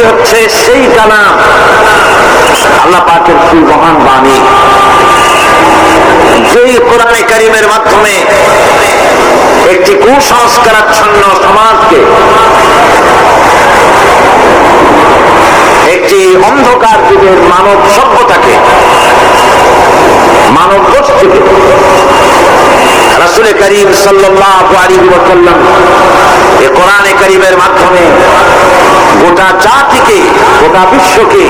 হচ্ছে সেই কালাম, আল্লাহ পাকের সেই মহান বাণী, যেই কোরআনে কারীমের মাধ্যমে একটি কুসংস্কারাচ্ছন্ন সমাজকে, একটি অন্ধকার যুগের মানব সভ্যতাকে, মানব গোষ্ঠীকে রাসূল করিম সাল্লাল্লাহু আলাইহি ওয়াসাল্লাম এই কোরআনে কারীমের মাধ্যমে গোটা জাতিকে, গোটা বিশ্বকে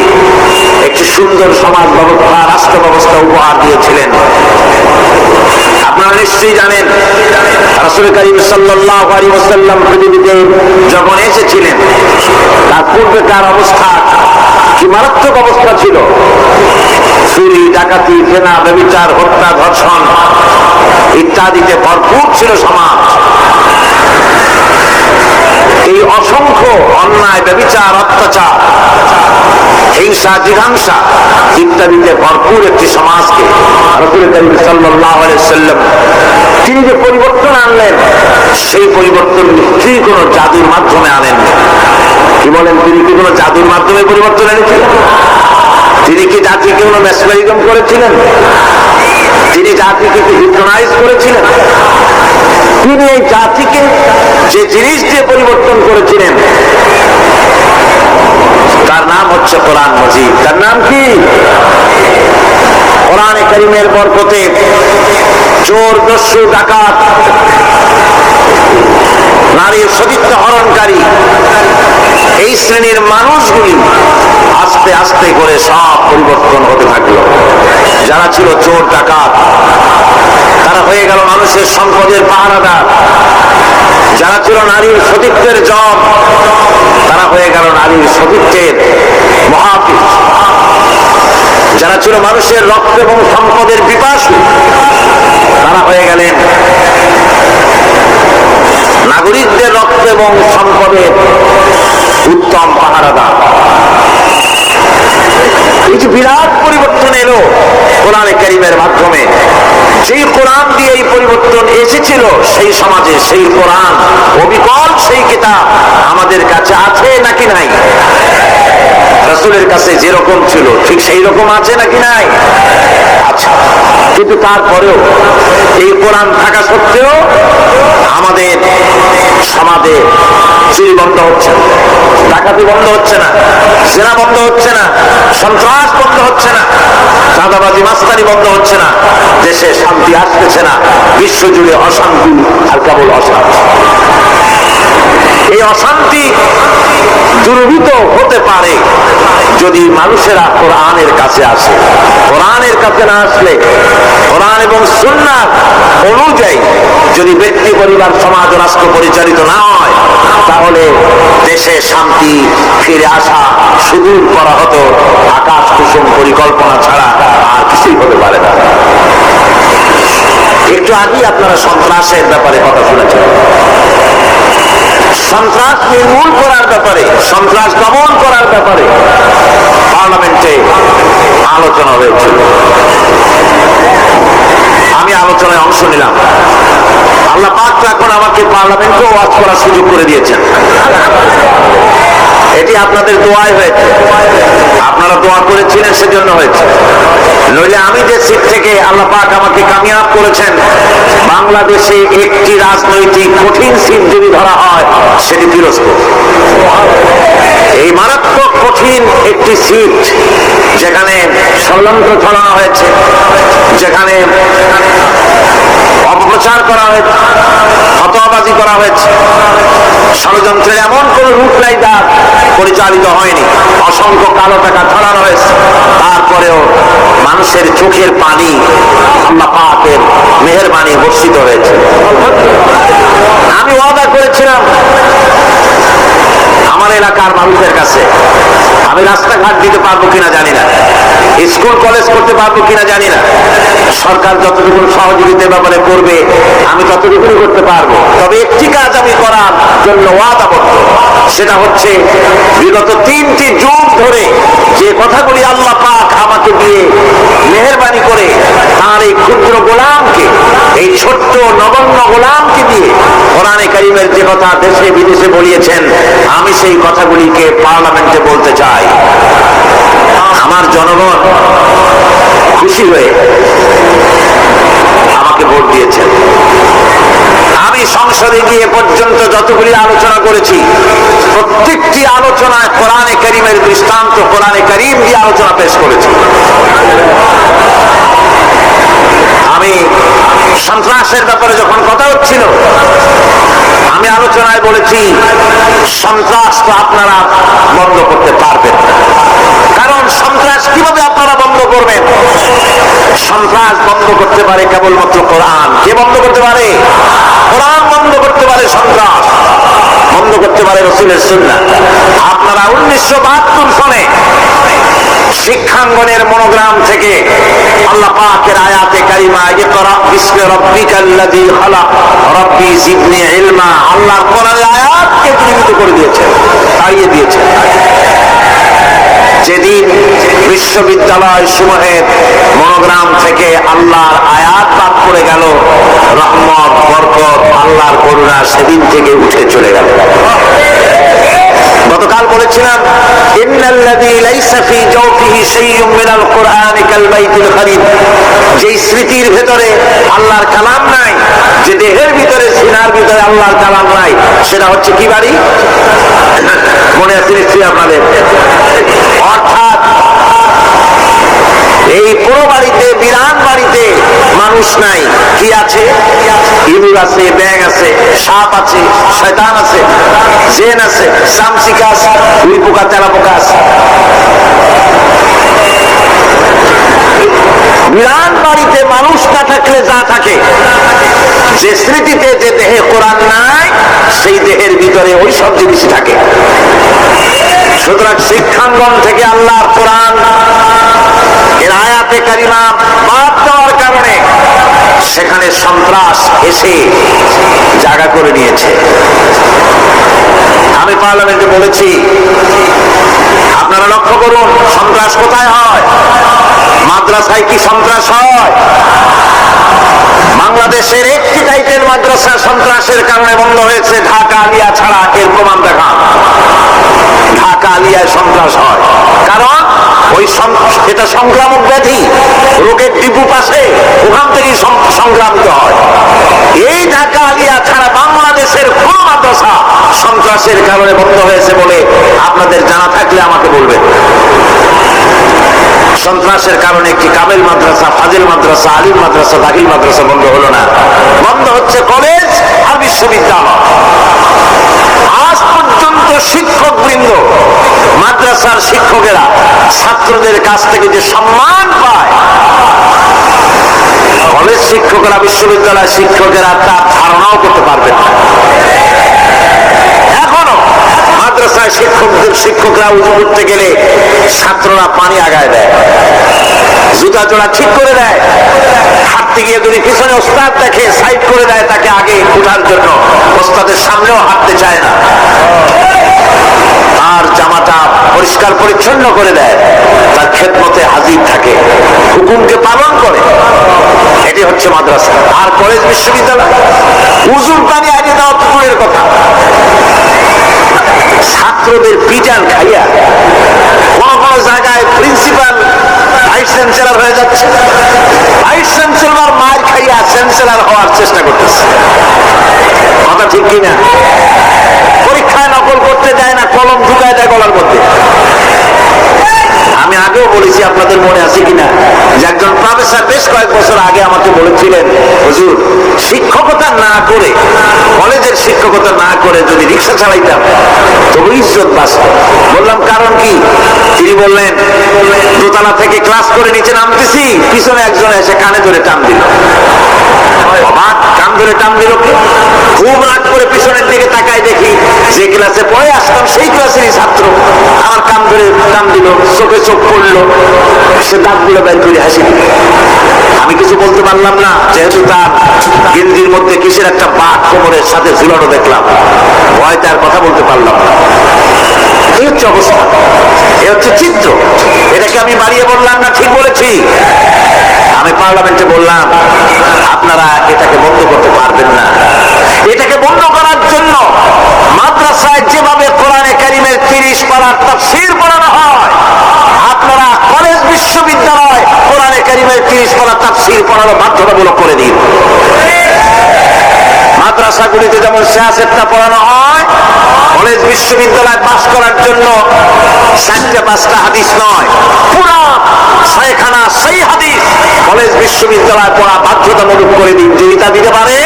একটি সুন্দর সমাজ ব্যবস্থা, রাষ্ট্র ব্যবস্থা উপহার দিয়েছিলেন। আপনারা নিশ্চয়ই জানেন রাসূল করিম সাল্লাল্লাহু আলাইহি ওয়াসাল্লাম পৃথিবীতে যখন এসেছিলেন তার পূর্বেকার অবস্থা কি মারাত্মক অবস্থা ছিল। চুরি, ডাকাতি, জেনা, ব্যভিচার, হত্যা, ধর্ষণ ইত্যাদিতে ভরপুর ছিল সমাজ। এই অসংখ্য অন্যায়, ব্যভিচার, অত্যাচার, হিংসা, জিঘাংসা ইত্যাদিতে ভরপুর একটি সমাজকে রাসূল করিম সাল্লাল্লাহু আলাইহি ওয়াসাল্লাম তিনি যে পরিবর্তন আনলেন, সেই পরিবর্তন নিশ্চয়ই কোনো জাদুর মাধ্যমে আনেননি। কি বলেন, তিনি কি কোনো জাদুর মাধ্যমে পরিবর্তন এনেছিলেন? তিনি কি জাতিকে কোনো মেসমেরিজম করেছিলেন? তিনি জাতিকে কি হিপনোটাইজ করেছিলেন? তিনি এই জাতিকে যে জিনিস দিয়ে পরিবর্তন করেছিলেন তার নাম হচ্ছে কোরআন মজিদ। তার নাম কি? কোরআনে কারীমের বরকতে চোর, দস্যু, ডাকাত, নারীর সতীত্ব হরণকারী এই শ্রেণীর মানুষগুলি আস্তে আস্তে করে সব পরিবর্তন হতে থাকলো। যারা ছিল চোর, ডাকাত, তারা হয়ে গেল মানুষের সম্পদের পাহারাদার। যারা ছিল নারীর সতীত্বের জব, তারা হয়ে গেল নারীর সতীত্বের মহাফিজ। যারা ছিল মানুষের রক্ত এবং সম্পদের পিপাসু, তারা হয়ে গেলেন নাগরিকদের রক্ত এবং সম্পদের উত্তম পাহারাদার। এই যে বিরাট পরিবর্তন এলো কোরআনে কারীমের মাধ্যমে, যেই কোরআন দিয়ে এই পরিবর্তন এসেছিল সেই সমাজে, সেই কোরআন অবিকল সেই কিতাব আমাদের কাছে আছে নাকি নাই? রাসূলের কাছে যেরকম ছিল ঠিক সেই রকম আছে নাকি নাই? আচ্ছা, কিন্তু তারপরেও এই কোরআন থাকা সত্ত্বেও আমাদের সমাজে চুরি বন্ধ হচ্ছে না, ডাকাতি বন্ধ হচ্ছে না, জেনা বন্ধ হচ্ছে না, সন্ত্রাস বন্ধ হচ্ছে না, চাঁদাবাজি, মাস্তানি বন্ধ হচ্ছে না, দেশে শান্তি আসতেছে না, বিশ্বজুড়ে অশান্তি আর কেবল অশান্তি। এই অশান্তি দূরীভূত হতে পারে যদি মানুষেরা কোরআনের কাছে আসে। কোরআনের কাছে না আসলে, কোরআন এবং সুন্নাহ অনুযায়ী যদি ব্যক্তি, পরিবার, সমাজ, রাষ্ট্র পরিচালিত না হয়, তাহলে দেশে শান্তি ফিরে আসা সুদূর করা হতো আকাশ কুসুম পরিকল্পনা ছাড়া আর কিছুই হতে পারে না। একটু আগেই আপনারা সন্ত্রাসের ব্যাপারে কথা শুনেছেন। সন্ত্রাস নির্মূল করার ব্যাপারে, সন্ত্রাস দমন করার ব্যাপারে পার্লামেন্টে আলোচনা হয়েছিল। আমি আলোচনায় অংশ নিলাম। আল্লাহ পাক এখন আমাকে পার্লামেন্টে ওয়াজ করার সুযোগ করে দিয়েছেন। এটি আপনাদের দোয়ায় হয়েছে, আপনারা দোয়া করেছিলেন সেজন্য হয়েছে। নইলে আমি যে সিট থেকে আল্লাহ পাক আমাকে কামিয়াব করেছেন, বাংলাদেশে একটি রাজনৈতিক কঠিন সিট যদি ধরা হয় সেটি পিরোজপুর। এই মারাত্মক কঠিন একটি সিট, যেখানে ষড়যন্ত্র ছড়ানো হয়েছে, যেখানে অপপ্রচার করা হয়েছে, ফতোয়াবাজি করা হয়েছে, ষড়যন্ত্রের এমন কোন রূপ নাই যা পরিচালিত হয়নি, অসংখ্য কালো টাকা ছড়ানো হয়েছে, তারপরেও মানুষের চোখের পানি আল্লাহ পাকের মেহেরবানি বর্ষিত হয়েছে। আমি ওয়াদা করেছিলাম আমার এলাকার মানুষের কাছে, আমি রাস্তাঘাট দিতে পারবো কিনা জানি না, স্কুল কলেজ করতে পারবো কিনা জানি না, সরকার যতটুকু সহযোগিতার ব্যাপারে করবে আমি ততটুকু করতে পারবো। তবে একটি কাজ আমি করার জন্য ওয়াদাবদ্ধ, সেটা হচ্ছে বিগত 3টি যুগ ধরে যে কথাগুলি আল্লাহ পাক আমাকে দিয়ে মেহেরবানি করে তার এই ক্ষুদ্র গোলামকে, এই ছোট্ট নগণ্য গোলামকে দিয়ে কোরআনে কারীমের যে কথা দেশে বিদেশে বলিয়েছেন, আমি সেই কথাগুলিকে পার্লামেন্টে বলতে চাই। আমার জনগণ খুশি হয়ে আমাকে ভোট দিয়েছেন। আমি সংসদে গিয়ে পর্যন্ত যতগুলি আলোচনা করেছি, প্রত্যেকটি আলোচনায় কোরআনে কারীমের দৃষ্টান্ত, কোরআনে কারীম দিয়ে আলোচনা পেশ করেছি। আমি সন্ত্রাসের ব্যাপারে যখন কথা হচ্ছিল, আমি আলোচনায় বলেছি সন্ত্রাস তো আপনারা বন্ধ করতে পারবেন, কারণ সন্ত্রাস কিভাবে আপনারা বন্ধ করবেন? সন্ত্রাস বন্ধ করতে পারে কেবলমাত্র কোরআন। কে বন্ধ করতে পারে? কোরআন বন্ধ করতে পারে সন্ত্রাস, বন্ধ করতে পারে রাসূলের সুন্নাহ। আপনারা 1972 সনে শিক্ষাঙ্গনের মনোগ্রাম থেকে আল্লাহ পাকের আয়াতে কারিমা ইকরা বিসমি রাব্বিকাল্লাযী খালাক রাব্বি জিদনি ইলমা, আল্লাহর কোরআনের আয়াতকে জীবিত করে দিয়েছেন, তাড়িয়ে দিয়েছেন। যেদিন বিশ্ববিদ্যালয় সমূহের মনোগ্রাম থেকে আল্লাহর আয়াত বাদ পড়ে গেল, রহমত, বরকত, আল্লাহর করুণা সেদিন থেকে উঠে চলে গেল। গতকাল বলেছিলাম ইন্নাল্লাযী লাইসা ফী জাওফিহি শাইউম মিনাল কুরআনি কাল বাইতুল খারিব, যে স্মৃতির ভেতরে আল্লাহর কালাম নাই, যে দেহের ভিতরে সিনার ভিতরে আল্লাহর কালাম নাই, সেটা হচ্ছে কি বাড়ি? মনে আছে নিশ্চয়ই আপনাদের? অর্থাৎ এই পুরো বাড়িতে, বিরান বাড়িতে মানুষ নাই, কি আছে? ইঁদুর আছে, ব্যাঙ আছে, সাপ আছে, শয়তান আছে, জিন আছে, চামচিকা আছে, উই পোকা, তেলা পোকা আছে। বিরান বাড়িতে মানুষ না থাকলে যা থাকে, যে স্মৃতিতে, যে দেহে কোরআন নাই, সেই দেহের ভিতরে ওই সব জিনিসই থাকে। সুতরাং শিক্ষাঙ্গন থেকে আল্লাহর কোরআন এর আয়াতে কারিমা বাদ দেওয়ার কারণে সেখানে সন্ত্রাস এসে জায়গা করে নিয়েছে। আমি পার্লামেন্টে বলেছি, আপনারা লক্ষ্য করুন সন্ত্রাস কোথায় হয়? মাদ্রাসায় কি সন্ত্রাস হয়? বাংলাদেশের একটি টাইপের মাদ্রাসা সন্ত্রাসের কারণে বন্ধ হয়েছে, ঢাকা আলিয়া ছাড়া। এর প্রমাণ দেখা, ঢাকা আলিয়ায় সন্ত্রাস হয়, কারণ ওই এটা সংক্রামক ব্যাধি, রোগের ডিপু পাশে, ওখান থেকেই সংক্রামিত হয়। এই ঢাকা আলিয়া ছাড়া বাংলাদেশের কোন মাদ্রাসা সন্ত্রাসের কারণে বন্ধ হয়েছে বলে আপনাদের জানা থাকলে আমাকে বলবেন। সন্ত্রাসের কারণে একটি কামেল মাদ্রাসা, ফাজিল মাদ্রাসা, আলিম মাদ্রাসা, দাখিল মাদ্রাসা বন্ধ হলো না, বন্ধ হচ্ছে কলেজ আর বিশ্ববিদ্যালয়। আজ পর্যন্ত শিক্ষক বৃন্দ, মাদ্রাসার শিক্ষকেরা ছাত্রদের কাছ থেকে যে সম্মান পায়, কলেজ শিক্ষকরা, বিশ্ববিদ্যালয় শিক্ষকেরা তার ধারণাও করতে পারবেন না। এখনো মাদ্রাসায় শিক্ষকরা উজু করতে গেলে ছাত্ররা পানি আগায় দেয়, জুতা জোড়া ঠিক করে দেয়, হাঁটতে গিয়ে যদি পিছনে ওস্তাদ দেখে সাইড করে দেয় তাকে আগে ওঠার জন্য, ওস্তাদের সামনেও হাঁটতে চায় না, তার জামাটা পরিষ্কার পরিচ্ছন্ন করে দেয়, তার খেদমতে হাজির থাকে, হুকুমকে পালন করে। এটি হচ্ছে মাদ্রাসা। আর কলেজ বিশ্ববিদ্যালয় উজুর পানি আগে দেওয়া পুকুরের কথা, ছাত্রদের পিটান খাইয়া কোন কোন জায়গায় প্রিন্সিপাল ভাইস চ্যান্সেলর হয়ে যাচ্ছে, ভাইস চ্যান্সেলর মার খাইয়া চ্যান্সেলর হওয়ার চেষ্টা করতেছে। কথা ঠিক কিনা? পরীক্ষায় নকল করতে যায় না, কলম ঢুকায় দেয় গলার মধ্যে। আমি আগেও বলেছি, আপনাদের মনে আছে কিনা, যে একজন প্রফেসর বেশ কয়েক বছর আগে আমাকে বলেছিলেন, হুজুর শিক্ষকতা না করে, কলেজের শিক্ষকতা না করে যদি রিক্সা চালাইতাম তবু ইজ্জত বাঁচত। বললাম কারণ কি? তিনি বললেন, দোতলা থেকে ক্লাস করে নিচে নামতেছি, পিছনে একজন এসে কানে ধরে টান দিল। অবাক, কান ধরে টান দিল কি? খুব রাগ করে পিছনের দিকে তাকাই দেখি যে ক্লাসে পড়ে আসতাম সেই ক্লাসেরই ছাত্র আমার কান ধরে টান দিল, চোখে চোখ পড়লো, সে দাঁতগুলো বের করে হাসি দিল। আমি কিছু বলতে পারলাম না, যেহেতু তার গেঞ্জির মধ্যে কিসের একটা বাঘ কোমরের সাথে ঝুলানো দেখলাম, ভয় তার কথা বলতে পারলাম না। এই হচ্ছে অবস্থা। এ হচ্ছে চিত্র। এটাকে আমি বাড়িয়ে বললাম না ঠিক বলেছি? আমি পার্লামেন্টে বললাম আপনারা এটাকে বন্ধ করতে পারবেন না। এটাকে বন্ধ করার জন্য মাদ্রাসায় যেভাবে কোরআনে কারিমের 30 পারার তাফসীর পড়ানো হয়, আপনারা কলেজ বিশ্ববিদ্যালয় কোরআনে কারিমের 30 পারার তাফসীর পড়ানো বাধ্যতামূলক করে দিন। মাদ্রাসাগুলিতে যেমন সিয়াসেতটা পড়ানো হয়, কলেজ বিশ্ববিদ্যালয় পাস করার জন্য 4-5টা হাদিস নয়, পুরা 6খানা সেই হাদিস কলেজ বিশ্ববিদ্যালয় পড়া বাধ্যতামূলক করে দিন। যদি তা দিতে পারে,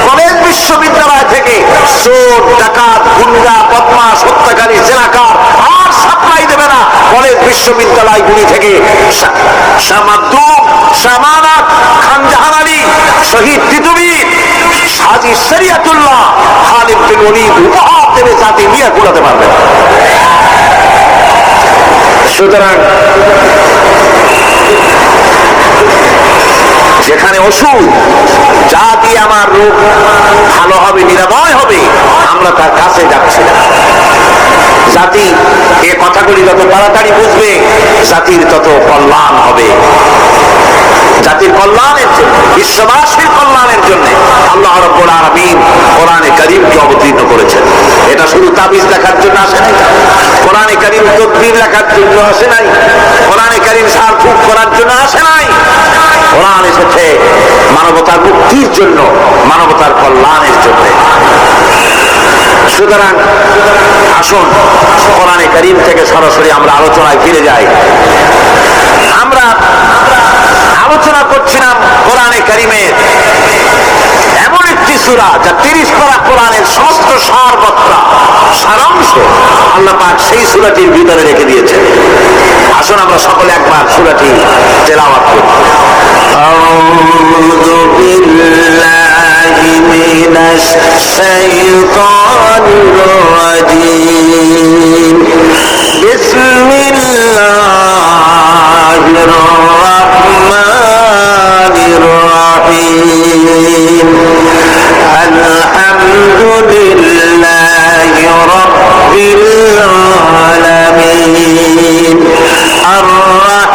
কলেজ বিশ্ববিদ্যালয় থেকে চোর, ডাকাত, গুন্ডা, বদমাশ, হত্যাকারী, জেনাকার আর সাপ্লাই দেবে না। কলেজ বিশ্ববিদ্যালয়গুলি থেকে শামাদ্দুব, শামানাত, খান জাহান আলী, শহীদ তিতুমির, হাজী শরিয়তুল্লাহ, খালিদ বিন ওলীদ উপহার দেবে, জাতি নিয়ে কুলাতে পারবে না। সুতরাং যেখানে ওষুধ, যা দিয়ে আমার রোগ ভালো হবে, নিরাময় হবে, আমরা তার কাছে যাচ্ছি না। জাতি এ কথাগুলি যত তাড়াতাড়ি বুঝবে, জাতির তত কল্যাণ হবে। জাতির কল্যাণের জন্য, বিশ্ববাসীর কল্যাণের জন্য আল্লাহ রাব্বুল আলামিন কোরআনে কারীমকে অবতীর্ণ করেছেন। এটা শুধু তাবিজ লেখার জন্য আসে নাই, কোরআনে কারীম তকবীর লেখার জন্য আসে নাই, কোরআনে কারীম সারফুক করার জন্য আসে নাই। কোরআন এসেছে মানবতার মুক্তির জন্য, মানবতার কল্যাণের জন্য। সুতরাং আসুন কোরআনে কারীম থেকে সরাসরি আমরা আলোচনায় ফিরে যাই। আমরা আলোচনা করছিলাম কোরআনে কারীমের এমন একটি সূরা যা 30 পারা কোরআনের সমস্ত সারাংশ আল্লাহ পাক সেই সূরাটির ভিতরে রেখে দিয়েছেন। আসুন আমরা সকলে একবার সূরাটি তেলাওয়াত করি। আউযু বিল্লাহি মিনাশ শাইতানির রাজীম। বিসমিল্লাহির রাহমানির রাহিম। আলহামদুলিল্লাহি রাব্বিল আলামিন।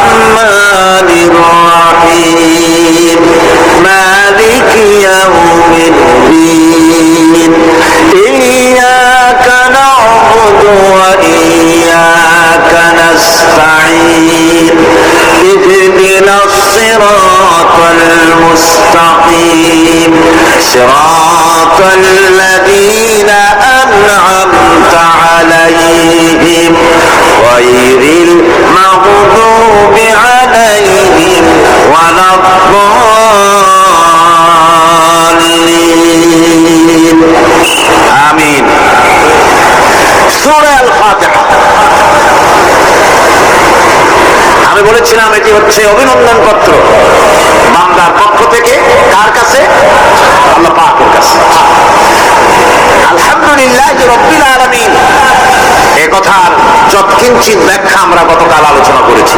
আর-রাহমানির রাহিম। মালিকি ইয়াউমিদ্দিন। ইয়্যাকা না'বুদু ওয়া ইয়্যাকা নাস্তাঈন। ইহদিনাস সিরাতাল মুস্তাকিম। সিরাতাল লাযীনা আন'আমতা আলাইহিম গায়রিল মাগদুবি আলাইহিম ওয়ালাদ-দাল্লিন। আমিন। সূরা আল-ফাতিহা। আমি বলেছিলাম এটি হচ্ছে অভিনন্দন পত্র বান্দার পক্ষ থেকে। কার কাছে? আল্লাহ পাকের কাছে। আলহামদুলিল্লাহি রাব্বিল আলামিন, এ কথার যৎকিঞ্চিত ব্যাখ্যা আমরা গতকাল আলোচনা করেছি।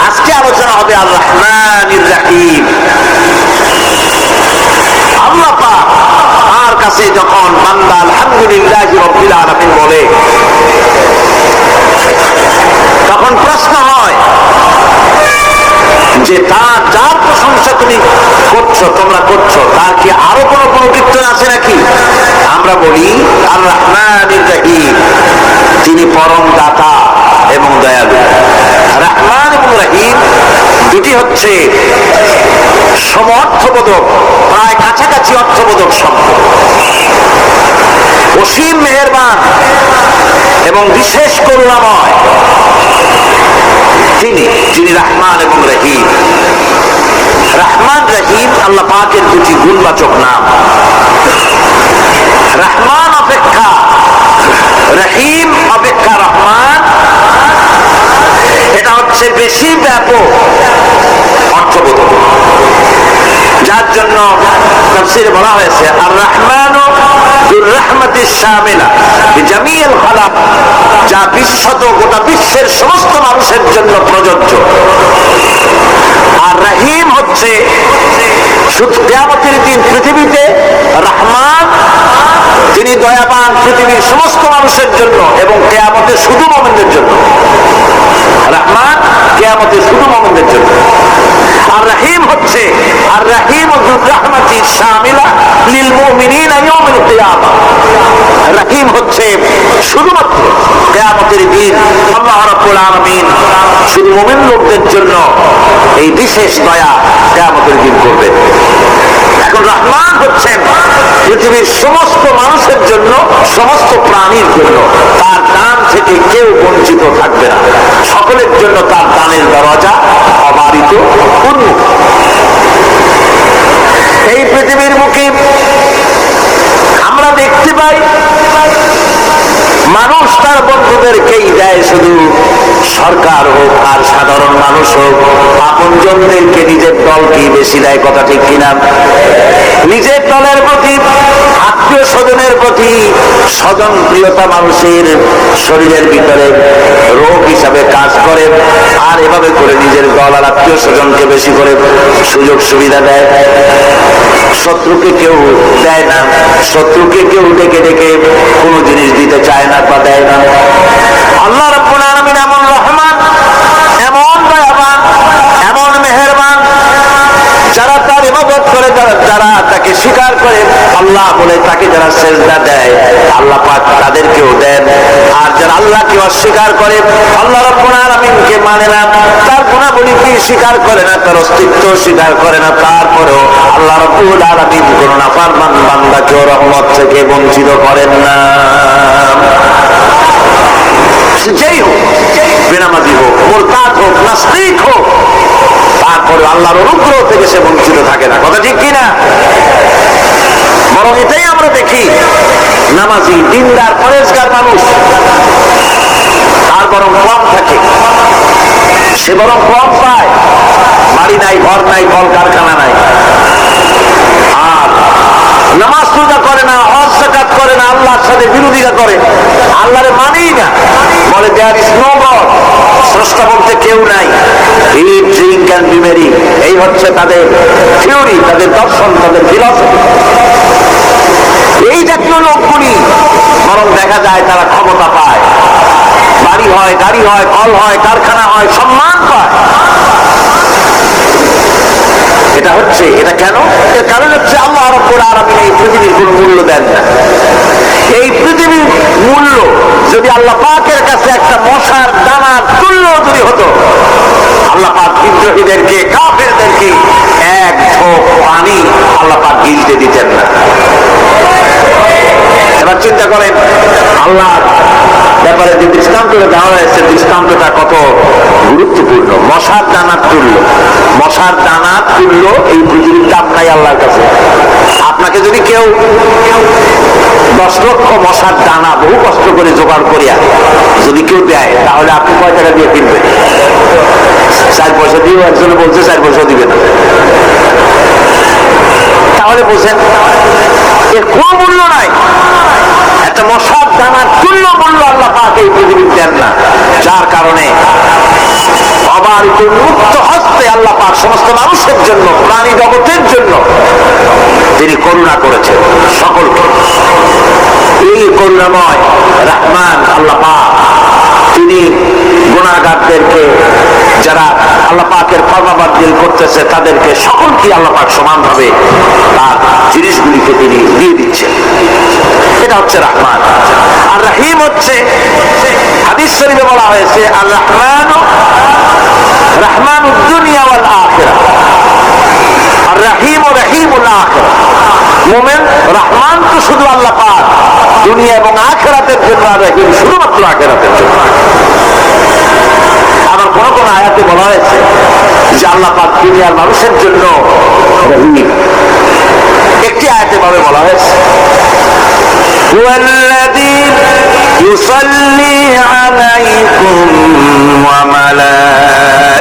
আজকে আলোচনা হবে আর রহমানির রহিম। আল্লাহ পাক তার কাছে যখন বান্দা আলহামদুলিল্লাহি রাব্বিল আলামিন বলে, তখন প্রশ্ন হয় যে তার যার প্রশংসা তুমি করছো, তোমরা করছো, তার কি আরো কোনো কীর্তন আছে নাকি? আমরা বলি আর রহমানির রহিম, তিনি পরম দাতা এবং দয়ালু। রহমান এবং রহিম দুটি হচ্ছে সমঅর্থবোধক, প্রায় কাছাকাছি অর্থবোধক শব্দ। অসীম মেহেরবান এবং বিশেষ করুণাময় যিনি রহমান এবং রহিম। রহমান রহিম আল্লাহ পাকের দুটি গুণবাচক নাম। রহমান অপেক্ষা রহিম অপেক্ষা রহমান, এটা হচ্ছে বেশি ব্যাপক অর্থবোধক, যার জন্য তাফসীরে বলা হয়েছে আর রহমানু যুর রাহমাতিশ শামিলা বিজামিল খালাক, যা বিশ্বত গোটা বিশ্বের সমস্ত মানুষের জন্য প্রযোজ্য। আর রহিম হচ্ছে শুধু কিয়ামতের দিন পৃথিবীতে রহমান, তিনি দয়াবান পৃথিবীর সমস্ত মানুষের জন্য এবং কিয়ামতে শুধু মুমিনদের জন্য। শামিলা লিল মুমিনিনা ইয়াউমিল কিয়ামা। রহিম হচ্ছে শুধুমাত্র কিয়ামতের দিন আল্লাহ রাব্বুল আলামিন শুধু মুমিন লোকদের জন্য এই বিশেষ দয়া কিয়ামতের দিন করবেন। এখন রহমান হচ্ছেন পৃথিবীর সমস্ত মানুষের জন্য, সমস্ত প্রাণীর জন্য। তার দান থেকে কেউ বঞ্চিত থাকবে না, সকলের জন্য তার দানের দরজা অবারিত উন্মুক্ত। এই পৃথিবীর মুখে আমরা দেখতে পাই মানুষ তার বন্ধুদেরকেই দেয়, শুধু সরকার হোক আর সাধারণ মানুষ হোক আপনজনদেরকে নিজের দলকেই বেশি দেয়। কথা ঠিক কিনা? নিজের দলের প্রতি, আত্মীয় স্বজনের প্রতি স্বজন প্রিয়তা মানুষের শরীরের ভিতরে রোগ হিসাবে কাজ করে, আর এভাবে করে নিজের দল আর আত্মীয় স্বজনকে বেশি করে সুযোগ সুবিধা দেয়। শত্রুকে কেউ দেয় না, শত্রুকে কেউ ডেকে ডেকে কোনো জিনিস দিতে চায় না বা দেয় না। আল্লাহ রাব্বুল আলামিন এমন রহমান, এমন দয়াবান, এমন মেহেরবান, যারা তার ইবাদত করে, যারা তাকে স্বীকার করে, আল্লাহ বলে তাকে যারা সেজদা দেয়, আল্লাহ পাক তাদেরকেও দেন। আর যারা আল্লাহকে অস্বীকার করে, আল্লাহ রাব্বুল আলামিনকে মানে না, তার গুণাবলীকে স্বীকার করে না, তার অস্তিত্ব স্বীকার করে না, তারপরেও আল্লাহ রাব্বুল আলামিন কোন নাফরমান বান্দাকেও রহমত থেকে বঞ্চিত করেন না। যেই হোক, বেনামাজি হোক, মুরতাদ হোক, নাস্তিক হোক, তারপরে আল্লাহর অনুগ্রহ থেকে সে বঞ্চিত থাকে না। কথা ঠিক কিনা? বরং এটাই আমরা দেখি, নামাজি দিনদার পরেজগার মানুষ তার বরং কম থাকে, সে বরং কম পায়। বাড়ি নাই, ঘর নাই, কল কারখানা নাই, আর নামাজ পূজা করে না, হজ যাকাত করে না, আল্লাহর সাথে বিরোধিতা করে, আল্লাহরে মানেই না, বলে দেয়ার ইজ নো গড, স্রষ্টা বলতে কেউ নাই। ইট, ড্রিঙ্ক এন্ড বি মেরি, এই হচ্ছে তাদের থিওরি, তাদের দর্শন, তাদের ফিলসফি। এই জাতীয় লোকগুলি বরং দেখা যায় তারা ক্ষমতা পায়, বাড়ি হয়, গাড়ি হয়, কল হয়, কারখানা হয়, সম্মান পায়। এটা হচ্ছে, এটা কেন? এর কারণ হচ্ছে আল্লাহ রাব্বুল আলামিন এই পৃথিবীর কোনো মূল্য দেন না। এই পৃথিবীর মূল্য যদি আল্লাহ পাকের কাছে একটা মশার দানার তুল্য যদি হতো, আল্লাহ পাক বিদ্রোহীদেরকে, কাফেরদেরকে এক ঢোক পানি আল্লাহ পাক গিলতে দিতেন না। এবার চিন্তা করেন, আল্লাহর ব্যাপারে যে দৃষ্টান্ত দেওয়া হয়েছে, দৃষ্টান্তটা কত গুরুত্বপূর্ণ। মশার দানার তুল্য, মশার দানার তুল্য এই পৃথিবীর দাম নাই আল্লাহর কাছে। আপনাকে যদি কেউ 10 লক্ষ মশার দানা বহু কষ্ট করে জোগাড় করিয়া যদি কেউ দেয়, তাহলে আপনি কয় টাকা দিয়ে কিনবেন? 4 পয়সা দিয়েও একজনে বলছে 4 পয়সা দিবে না। তাহলে বলছেন এর কোনো মূল্য নাই। একটা মশার দানার তুল্য মূল্য আল্লাহ পাক এই পৃথিবীর দেন না, যার কারণে অবারিত মুক্ত হস্তে আল্লাহ পাক সমস্ত মানুষের জন্য, প্রাণী জগতের জন্য তিনি করুণা করেছেন সকলকে। এই করুণাময় রহমান আল্লাহ পাক, তিনি গুনাহগারদেরকে, যারা আল্লাহ পাকের ফরমাবরদারি করতেছে, তাদেরকে সকলকে আল্লাহ পাক সমানভাবে তার জিনিসগুলিকে তিনি দিয়ে দিচ্ছেন। এটা হচ্ছে রহমান। আর রহিম হচ্ছে, হাদিস শরীফে বলা হয়েছে, আর রহমান রহমানুদ দুনিয়া ওয়াল আখিরাহ, আর রহিম রহিমুল আখিরাহ। মুমিন রহমান তো শুধু আল্লাহ পাক দুনিয়া এবং আখিরাতের জন্য, আর রহিম শুধুমাত্র আখিরাতের জন্য। আবার কোন কোন আয়াতে বলা হয়েছে যে আল্লাহ পাক দুনিয়ার মানুষের জন্য রহিম। একটি আয়াতে ভাবে বলা হয়েছে, ওয়াল্লাযী ইউসাল্লি আলাইকুম ওয়া মালাইকাতুহু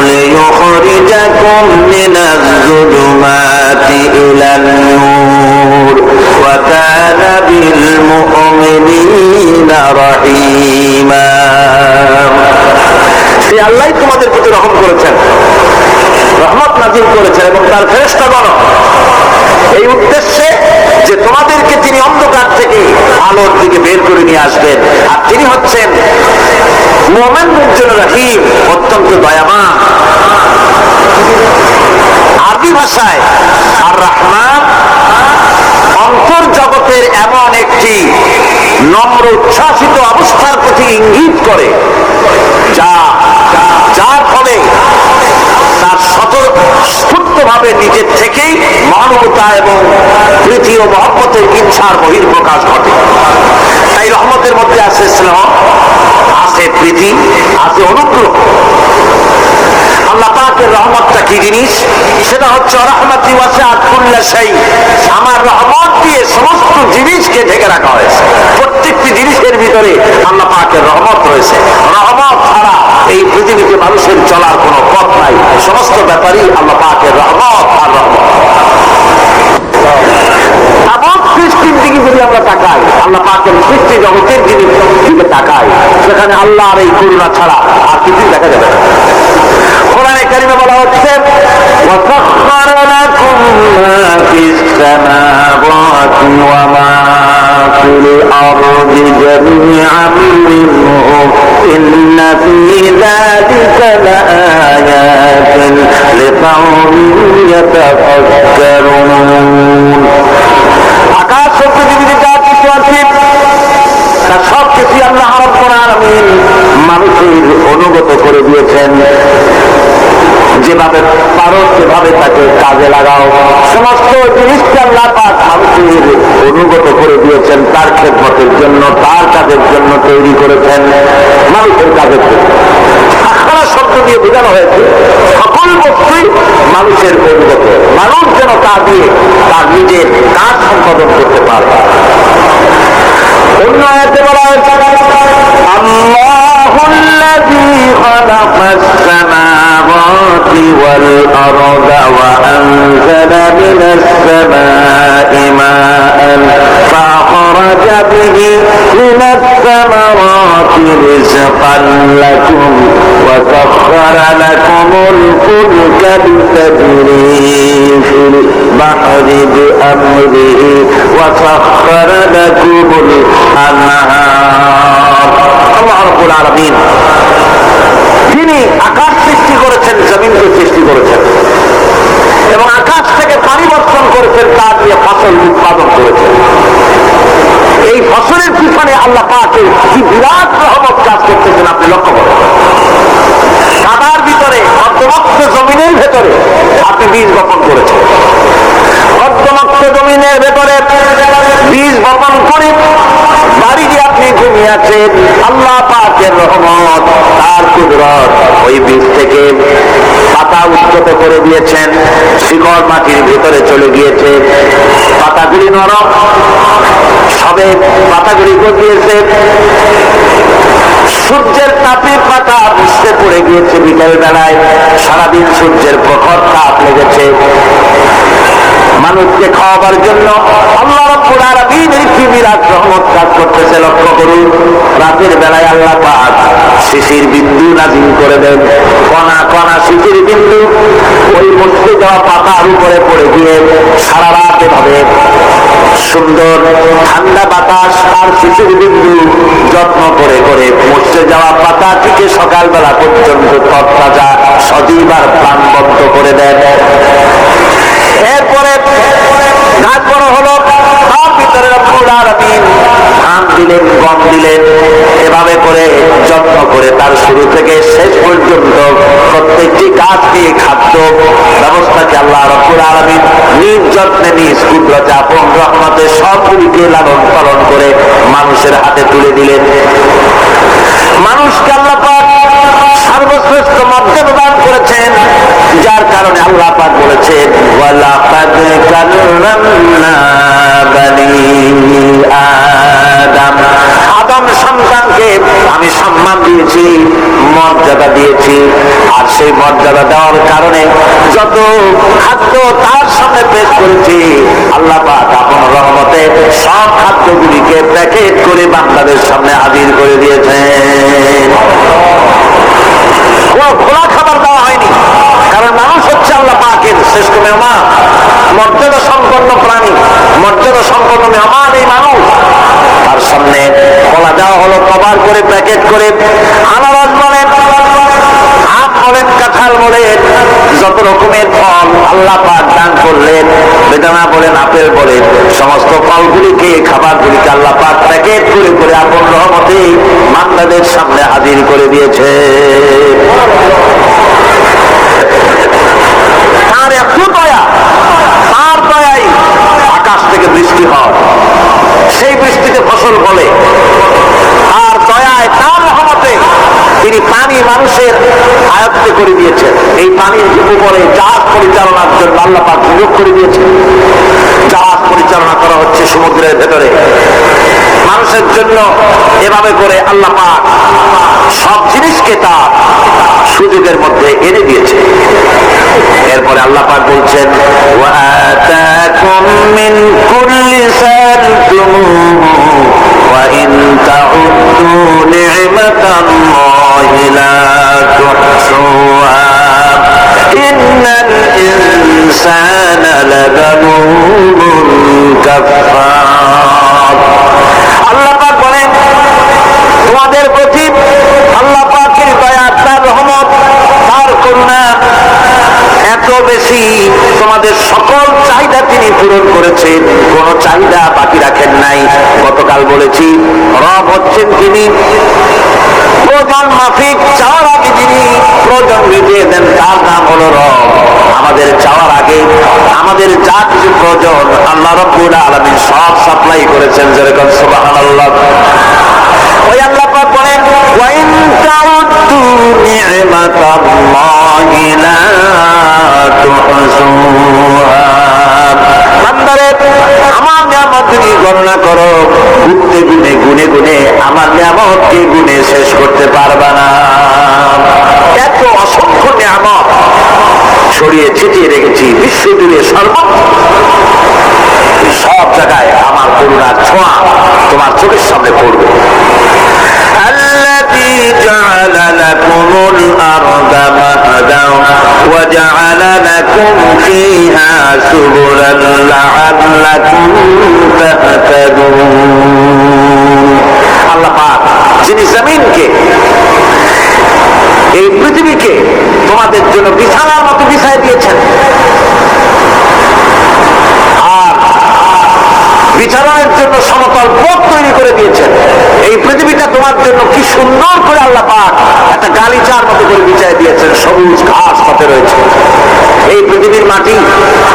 লিয়ুখরিজাকুম মিনাজ যুলুমাতি ইলান নূর ওয়া কানা বিল মুমিনিনা রাহিমা। সেই আল্লাহ তোমাদের প্রতি রহম করেছেন, রহমত নাযিল করেছেন, এবং তার ফেরেশতাগণ এই উদ্দেশ্যে যে তোমাদেরকে তিনি অন্ধকার থেকে আলোর দিকে বের করে নিয়ে আসবেন। আর তিনি হচ্ছেন মুমিনদের জন্য রহিম, অত্যন্ত দয়াবান। আরবি ভাষায় আর রহমান অন্তর জগতের এমন একটি নম্র উচ্ছ্বাসিত অবস্থার প্রতি ইঙ্গিত করে যার ফলে তার স্ফূর্তভাবে নিজের থেকেই মানবতা এবং প্রীতি ও মহব্বতের ইচ্ছার বহির্প্রকাশ ঘটে। তাই রহমতের মধ্যে আছে স্নেহ, আছে প্রীতি, আছে অনুগ্রহ। আল্লাহ পাকের রহমতটা কি জিনিস? সেটা হচ্ছে রহমতি ওয়াসিআত কুল্লা শাই। আমার রহমত দিয়ে সমস্ত জিনিসকে ঢেকে রাখা হয়েছে। প্রত্যেকটি জিনিসের ভিতরে আল্লাহ পাকের রহমত রয়েছে। রহমত ছাড়া এই পৃথিবীতে মানুষের চলার কোনো পথ নাই। সমস্ত ব্যাপারই আল্লাহ পাকের রহমত আর রহমত। এমন সৃষ্টির দিকে যদি আমরা তাকাই, আল্লাহ পাকের সৃষ্টি জগতের দিকে তাকাই, সেখানে আল্লাহর এই করুণা ছাড়া আর কিছুই দেখা যাবে না। কোরআনে কারিমে বলা হচ্ছে ওয়াসাখখারা লাকুম মা ফিস সামাওয়াতি ওয়া মা ফিল আরদি জামিআন মিনহু ইন্না ফী যালিকা লাআয়াতিন লিকাওমিন ইয়াতাফাক্কারুন। আকাশ ও পৃথিবীতে যা কিছু আছে তার সব কিছুই আল্লাহ রাব্বুল আলামিন মানুষের অনুগত করে দিয়েছেন। যেভাবে পারো সেভাবে তাকে কাজে লাগাও। সমস্ত জিনিসকে আল্লাহ পাক মানুষের অনুগত করে দিয়েছেন, তার খেদমতের জন্য, তার কাজের জন্য তৈরি করেছেন, মানুষের কাজের জন্য। আখরা শব্দ দিয়ে বোঝানো হয়েছে সকল বস্তুই মানুষের অনুগত, মানুষ যেন তা দিয়ে তার নিজের কাজ সম্পাদন করতে পারে। অন্য আয়াতে বলা হয়েছে আল্লাহুল্লাযী খালাকাস সামাওয়াতি ওয়াল আরদা ওয়া আনজালা মিনাস সামাই মাআন ফাআখরাজা বিহি মিনাস সামারাতি রিজকান লাকুম ওয়া সাখখারা লাকুমুল ফুলকা লিতাজরি ফিল বাহরি বিআমরিহি ওয়া সাখখারা লাকুমুল আনহার। আল্লাহ রাব্বুল আলামিন তিনি আকাশ সৃষ্টি করেছেন, জমিনকে সৃষ্টি করেছেন এবং আকাশ থেকে পানি বর্ষণ করেছেন, তা দিয়ে ফসল উৎপাদন করেছেন। এই ফসলের পিছনে আল্লাহ পাকের কি বিরাট রহমত কাজ করতেছেন আপনি লক্ষ্য করেন। কাদার ভিতরে অর্ধমক্ত জমিনের ভেতরে আপনি বীজ বপন করেছেন, অর্ধমক্ত জমিনের ভেতরে বীজ বপন করে বাড়ি দিয়ে আপনি ঘুমিয়ে আছেন। আল্লাহ পাকের রহমত, তার কুদরত, ওই বীজ থেকে পাতা উচ্চত করে দিয়েছেন, শিকড় মাটির ভিতরে চলে গিয়েছে, পাতাগুলি নরম, সবে পাতাগুলি গজিয়েছে, সূর্যের তাপে পাতা বুঝতে পড়ে গিয়েছে বিকেল বেলায়, সারাদিন সূর্যের প্রখর তাপ লেগেছে। মানুষকে খাওয়াবার জন্য আল্লাহ রাব্বুল আলামিন কি বিরাট রহমত কাজ করতেছে লক্ষ্য করুন। রাতের বেলায় আল্লাহ পাক শিশির বিন্দু নাজিল করে দেন, কণা কণা শিশির বিন্দু ওই মুছতে যাওয়া পাতার উপরে পড়ে গিয়ে সারা রাত এভাবে সুন্দর ঠান্ডা বাতাস আর শিশির বিন্দু যত্ন করে করে মুছতে যাওয়া পাতাটিকে সকালবেলা পর্যন্ত তরতাজা সজীব আর প্রাণবন্ত করে দেন। এরপরে গাছ বড় হলো, তার ভিতরে রব্বুল আলামিন ধান দিলেন, গম দিলেন, এভাবে করে যত্ন করে তার শুরু থেকে শেষ পর্যন্ত প্রত্যেকটি গাছকে খাদ্য ব্যবস্থাকে আল্লাহ রব্বুল আলামিন নিজ যত্নে নিজ কুদরতে আপন রহমতে সবগুলিকে লালন পালন করে মানুষের হাতে তুলে দিলেন। মানুষকে আল্লাহ পাক সর্বশ্রেষ্ঠ মর্যাদা দান করেছেন, যার কারণে আল্লাহ পাক বলেছেন ওয়ালাকাদ কাররামনা বানি আদম। আদম সন্তানকে আমি সম্মান দিয়েছি, মর্যাদা দিয়েছি, আর সেই মর্যাদা দেওয়ার কারণে যত খাদ্য তার সামনে পেশ করেছি, আল্লাহ পাক আপন রহমতে সব খাদ্যগুলিকে প্যাকেট করে বান্দাদের সামনে হাজির করে দিয়েছেন। খোলা খাবার দেওয়া হয়নি, কারণ মানুষ হচ্ছে আল্লাহ পাকের শ্রেষ্ঠ মেহমান, মর্যাদা সম্পন্ন প্রাণী, মর্যাদা সম্পন্ন মেহমান এই মানুষ। তার সামনে খোলা দেওয়া হলো কভার করে, প্যাকেট করে। আনারস বলেন, আম বলেন, কাঁঠাল বলেন, যত রকমের ফল আল্লাহ রহমতকে আল্লাহ পাক প্যাকেট করে করে আপন রহমতে বান্দাদের সামনে হাজির করে দিয়েছে। তার এত দয়া, তার দয়াই আকাশ থেকে বৃষ্টি হয়, সেই বৃষ্টিতে ফসল ফলে। তার দয়ায়, তার রহমতে তিনি পানি মানুষের আয়ত্তে করে দিয়েছেন। এই পানির উপরে জাহাজ পরিচালনার জন্য আল্লাহ পাক নিয়োগ করে দিয়েছেন। জাহাজ পরিচালনা করা হচ্ছে সমুদ্রের ভেতরে মানুষের জন্য। এভাবে করে আল্লাহ পাক সব জিনিসকে তার সুযোগের মধ্যে এনে দিয়েছে। এরপরে আল্লাহ পাক বলছেন, ওয়াতাকুম মিন কুল্লি সালতুমুহু ওয়া ইন তাউদ্দু নি'মাতাল্লাহি লা তুহসুহা ইন্নাল ইনসানা লাযালুমুন কাফফার। আল্লাহ পাক বলেন, তোমাদের প্রতি আল্লাহ পাকের দয়া, তার রহমত, তার করুণা এত বেশি, তোমাদের সকল চাহিদা তিনি পূরণ করেছেন, কোন চাহিদা বাকি রাখেন নাই। গতকাল বলেছি, রব হচ্ছেন তিনি প্রয়োজন মাফিক চাওয়ার আগে যিনি প্রয়োজন মিটিয়ে দেন, তার নাম হলো রব। আমাদের চাওয়ার আগে আমাদের যা কিছু প্রয়োজন আল্লাহ রাব্বুল আলামিন সব সাপ্লাই করেছেন। যেরকম সুবহানাল্লাহ। ওই আল্লাহ পাক বলেন, ওয়া ইন তাউদ্দু নি'মাতাল্লাহি লা তুহসুহা। বান্দারে, আমার নিয়ামত তুমি গণনা করো, গুনতে গুনে গুনে গুনে আমার নিয়ামতকে গুনে শেষ করতে পারবা না। এত অসংখ্য নিয়ামত ছড়িয়ে ছিটিয়ে রেখেছি বিশ্ব জুড়ে সর্বত্র। সব জায়গায় আমার করুণার ছোঁয়া তোমার চোখের সামনে পড়বে। الذي جعل لكم الأرض مهدا وجعل لكم فيها سبلا لعلكم تهتدون। আল্লাহ পাক যিনি জমিনকে, এই পৃথিবীকে তোমাদের জন্য বিছানার মতো বিছায় দিয়েছেন, আর বিছানার জন্য সমতল পথ তৈরি করে দিয়েছেন। এই পৃথিবীটা তোমার জন্য কি সুন্দর করে আল্লাহ পাক একটা গালিচার মতো করে বিছায় দিয়েছেন, সবুজ ঘাস পথে রয়েছে। এই পৃথিবীর মাটি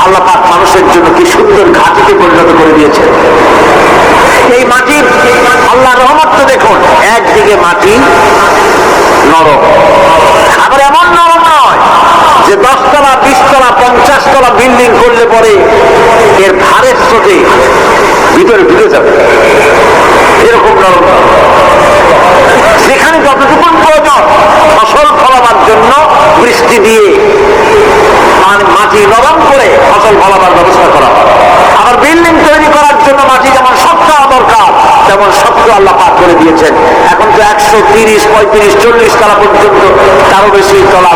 আল্লাহ পাক মানুষের জন্য কি সুন্দর ঘাটিতে পরিণত করে দিয়েছেন। এই মাটির আল্লাহ রহমত তো দেখুন, একদিকে মাটি নরম, আবার এমন নরম নয় যে 10 তলা 20 তলা 50 তলা বিল্ডিং করলে পরে এর ভারের স্রোতে ভিতরে ঢুকে যাবে, এরকম নরম। যেখানে যতটুকু প্রয়োজন ফসল ফলাবার জন্য বৃষ্টি দিয়ে মাটি নরম করে ফসল ফলাবার ব্যবস্থা করা হয়। আবার বিল্ডিং তৈরি করার জন্য মাটি যেমন শক্ত হওয়া দরকার, তেমন শক্ত আল্লাহ পাক করে দিয়েছেন। এখন তো 130, 35, 40 তলা পর্যন্ত, তারও বেশি তলা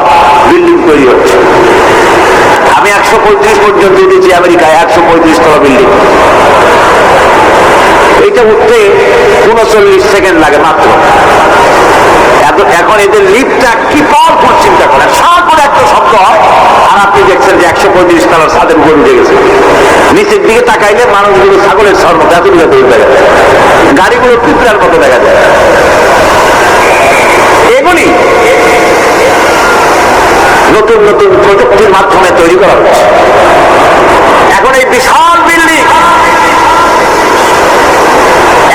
বিল্ডিং তৈরি হচ্ছে। আমি 135 পর্যন্ত উঠেছি আমেরিকায়, 135 তলা বিল্ডিং। এইটা উঠতে 39 সেকেন্ড লাগে মাত্র। এখন এদের লিফটটা কি পাওয়ারফুল চিন্তা করেন, সার করে একটা শব্দ হয়, আর আপনি দেখছেন যে 135 তলার ছাদের উপর উঠে গেছে। নিচের দিকে তাকাইলে মানুষগুলো ছাগলের শর্ম এত দিকে দেখা যায়, গাড়িগুলো পিঁপড়ার মতো দেখা যায়। এগুলি নতুন নতুন প্রযুক্তির মাধ্যমে তৈরি করা হচ্ছে। এখন এই বিশাল বিল্ডিং,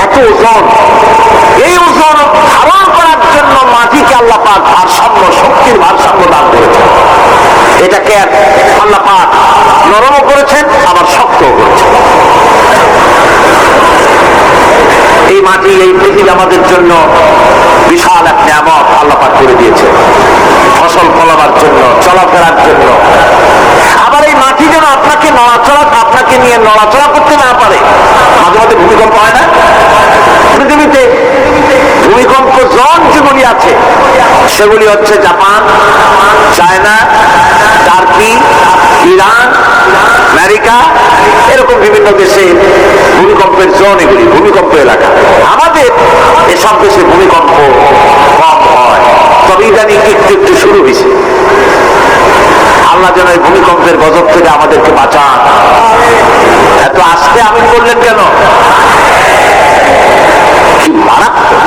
এত ওজন, এই ওজন ধারণ করার জন্য মাটিকে আল্লাহ পাক ভারসাম্য, শক্তির ভারসাম্য দান করেছেন। এটাকে আল্লাহ পাক নরমও করেছেন, আবার শক্তও করেছেন। এই মাটি, এই পৃথিবী আমাদের জন্য বিশাল এক নিয়ামত আল্লাহ পাক করে দিয়েছে, ফসল ফলাবার জন্য, চলাফেরার জন্য। আবার এই মাটি যেন আপনাকে আপনাকে নিয়ে নড়াচড়া করতে না পারে। মাঝে মাঝে ভূমিকম্প হয় না? পৃথিবীতে ভূমিকম্প জোন যেগুলি আছে সেগুলি হচ্ছে Japan, China, turkey, Iran, America, এরকম বিভিন্ন দেশে ভূমিকম্পের জোন, এগুলি ভূমিকম্প এলাকা। আমাদের এসব দেশে ভূমিকম্প কম হয়, তবে ইদানিং একটু একটু শুরু হয়েছে। আল্লাহ যেন এই ভূমিকম্পের গজব থেকে আমাদেরকে বাঁচান। এত আস্তে আমিন বললেন কেন? কি মারাত্মক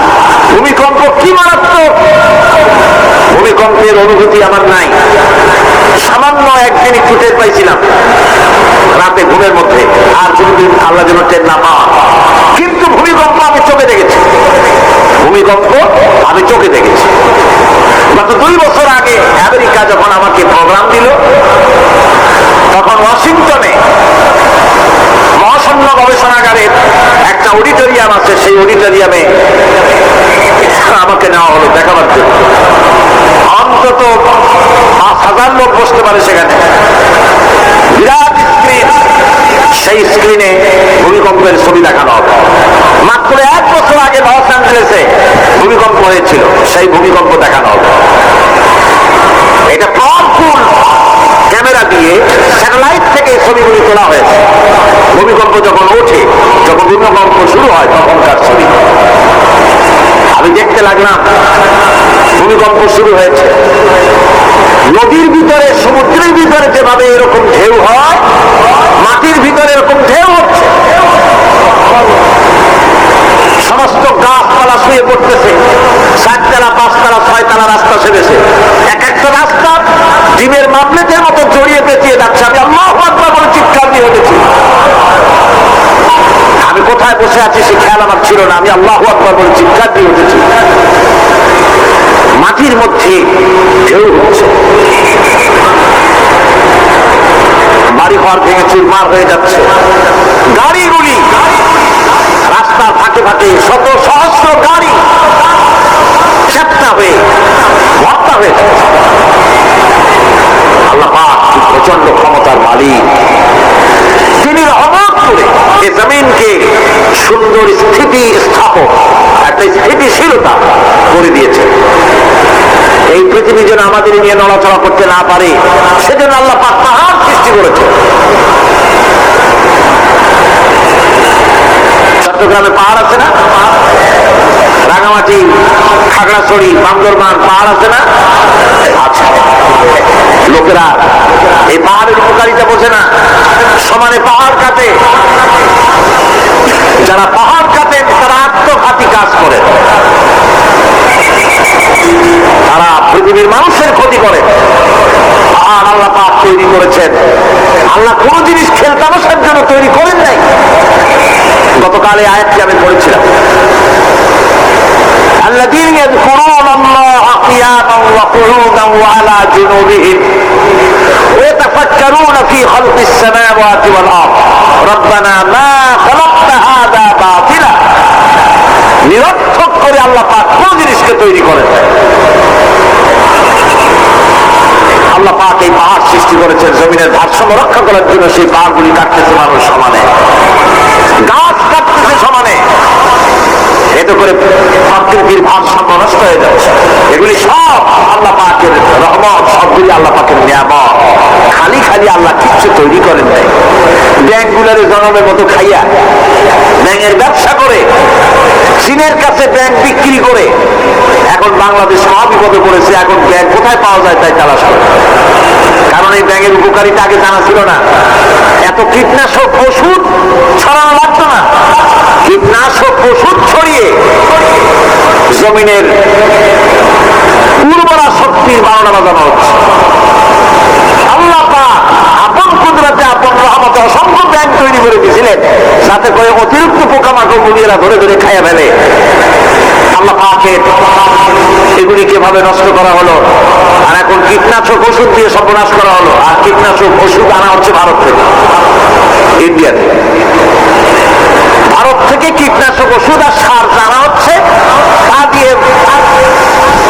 ভূমিকম্প, কি মারাত্মক ভূমিকম্পের অনুভূতি আমার নাই। সামান্য একদিন একটু টের পাইছিলাম রাতে ঘুমের মধ্যে, আর কোনদিন আল্লাহ যেন টের না পাওয়া। কিন্তু ভূমিকম্প আমি চোখে দেখেছি, ভূমিকম্প আমি চোখে দেখেছি। গত 2 বছর আগে আমেরিকা যখন আমাকে প্রোগ্রাম দিল, তখন ওয়াশিংটনে মহাশূন্য গবেষণাগারের একটা অডিটোরিয়াম আছে, সেই অডিটোরিয়ামে আমাকে নেওয়া হলো দেখাবার জন্য। অন্তত 5,000 লোক বসতে পারে সেখানে, বিরাট স্ক্রিন, সেই স্ক্রিনে ভূমিকম্পের ছবি দেখানো হবে। মাত্র 1 বছর আগে লস অ্যাঞ্জেলেসে ভূমিকম্প হয়েছিল, সেই ভূমিকম্প দেখানো হবে। এটা পাওয়ারফুল ক্যামেরা দিয়ে স্যাটেলাইট থেকে ছবিগুলি তোলা হয়েছে। ভূমিকম্প যখন ওঠে, যখন ভূমিকম্প শুরু হয় তখনকার ছবি আমি দেখতে লাগলাম। ভূমিকম্প শুরু হয়েছে, নদীর ভিতরে, সমুদ্রের ভিতরে যেভাবে এরকম ঢেউ হয়, মাটির ভিতরে এরকম ঢেউ হচ্ছে। সমস্ত গাছপালা শুয়ে পড়তেছে, 4 তলা 5 তলা 6 তলা রাস্তা ছেড়েছে। এক একটা রাস্তা ডিমের মামলেটের মতো জড়িয়ে পেঁচিয়ে যাচ্ছে। আমি আল্লাহু আকবার বলে চিৎকার দিয়ে উঠেছি। আমি কোথায় বসে আছি সে খেয়াল আমার ছিল না, আমি আল্লাহু আকবার বলে চিৎকার দিয়ে উঠেছি। মাটির মধ্যে ঢেউ হচ্ছে, বাড়ি ঘর ভেঙে চুরমার হয়ে যাচ্ছে। গাড়িগুলি রাস্তার ফাঁকে ফাঁকে, শত সহস্র গাড়ি চ্যাপ্টা হয়ে ভর্তা হয়ে যাচ্ছে। আল্লাহ পাক প্রচন্ড ক্ষমতার মালিক, তিনি রহমত করে এই জমিনকে সুন্দর স্থিতি স্থাপক, একটা স্থিতিশীলতা করে দিয়েছেন। এই পৃথিবী যেন আমাদের নিয়ে নড়াচড়া করতে না পারে, সেজন্য আল্লাহ পাক পাহাড় সৃষ্টি করেছেন। চট্টগ্রামে পাহাড় আছে না, রাঙামাটি, খাগড়াছড়ি, বান্দরবান পাহাড় আছে না? আচ্ছা, লোকেরা এই পাহাড়ের উপকারিতা বোঝে না, সমানে পাহাড় কাটে। যারা পাহাড় কাটেন তারা আত্মঘাতী কাজ করে, তারা পৃথিবীর মানুষের ক্ষতি করে। আর আল্লাহ পাক তৈরি করেছেন, আল্লাহ কোন জিনিস খেলতামশার জন্য তৈরি করেন নাই। গতকাল এই আয়াতটি আমি পড়েছিলাম, الذين يذكرون الله قياما وقعودا وعلى جنوبهم ويتفكرون في خلق السماوات والارض ربنا ما خلقت هذا باطلا। নিরর্থক করে আল্লাহ পাক কোন জিনিসকে তৈরি করেন? আল্লাহ পাক এই পাহাড় সৃষ্টি করেছেন জমিনের ভারসাম্য রক্ষা করার জন্য। সেই পাহাড়গুলি কাটতেছে মানুষ সমানে, গাছ কাটতেছে সমানে, এতে করে প্রকৃতির ভারসাম্য নষ্ট হয়ে যাচ্ছে। এগুলি সব আল্লাহ পাকের রহমত, সবগুলি আল্লাহ পাকের নিয়ামত। খালি খালি আল্লাহ কিচ্ছু তৈরি করেন নাই। ব্যাংকগুলোর জনমের মতো খাইয়া ব্যাংকের ব্যবসা করে, চীনের কাছে ব্যাংক বিক্রি করে এখন বাংলাদেশ মহাবিপদে পড়েছে। এখন ব্যাংক কোথায় পাওয়া যায় তাই তালাশ করে, কারণ এই ব্যাংকের উপকারিতা আগে জানা ছিল না। এত কীটনাশক ওষুধ ছড়ানো লাগতো না, কীটনাশক ওষুধ ছড়িয়ে জমিনের উর্বরা শক্তির 12টা বাজানো হচ্ছে। আল্লাহ পাক আপন কুদরতে, আপন রহমতে অসংখ্য ব্যাংক তৈরি করে দিয়েছিলেন, যাতে করে অতিরিক্ত পোকামাকড় গুলিয়েরা ধরে ধরে খাইয়া ফেলে। আল্লাহ পাকের এগুলি কিভাবে নষ্ট করা হলো, আর এখন কীটনাশক ওষুধ দিয়ে সর্বনাশ করা হলো। আর কীটনাশক ওষুধ আনা হচ্ছে ভারত থেকে, ইন্ডিয়াতে। ভারত থেকে কীটনাশক ওষুধ আর সার জানা হচ্ছে, তা দিয়ে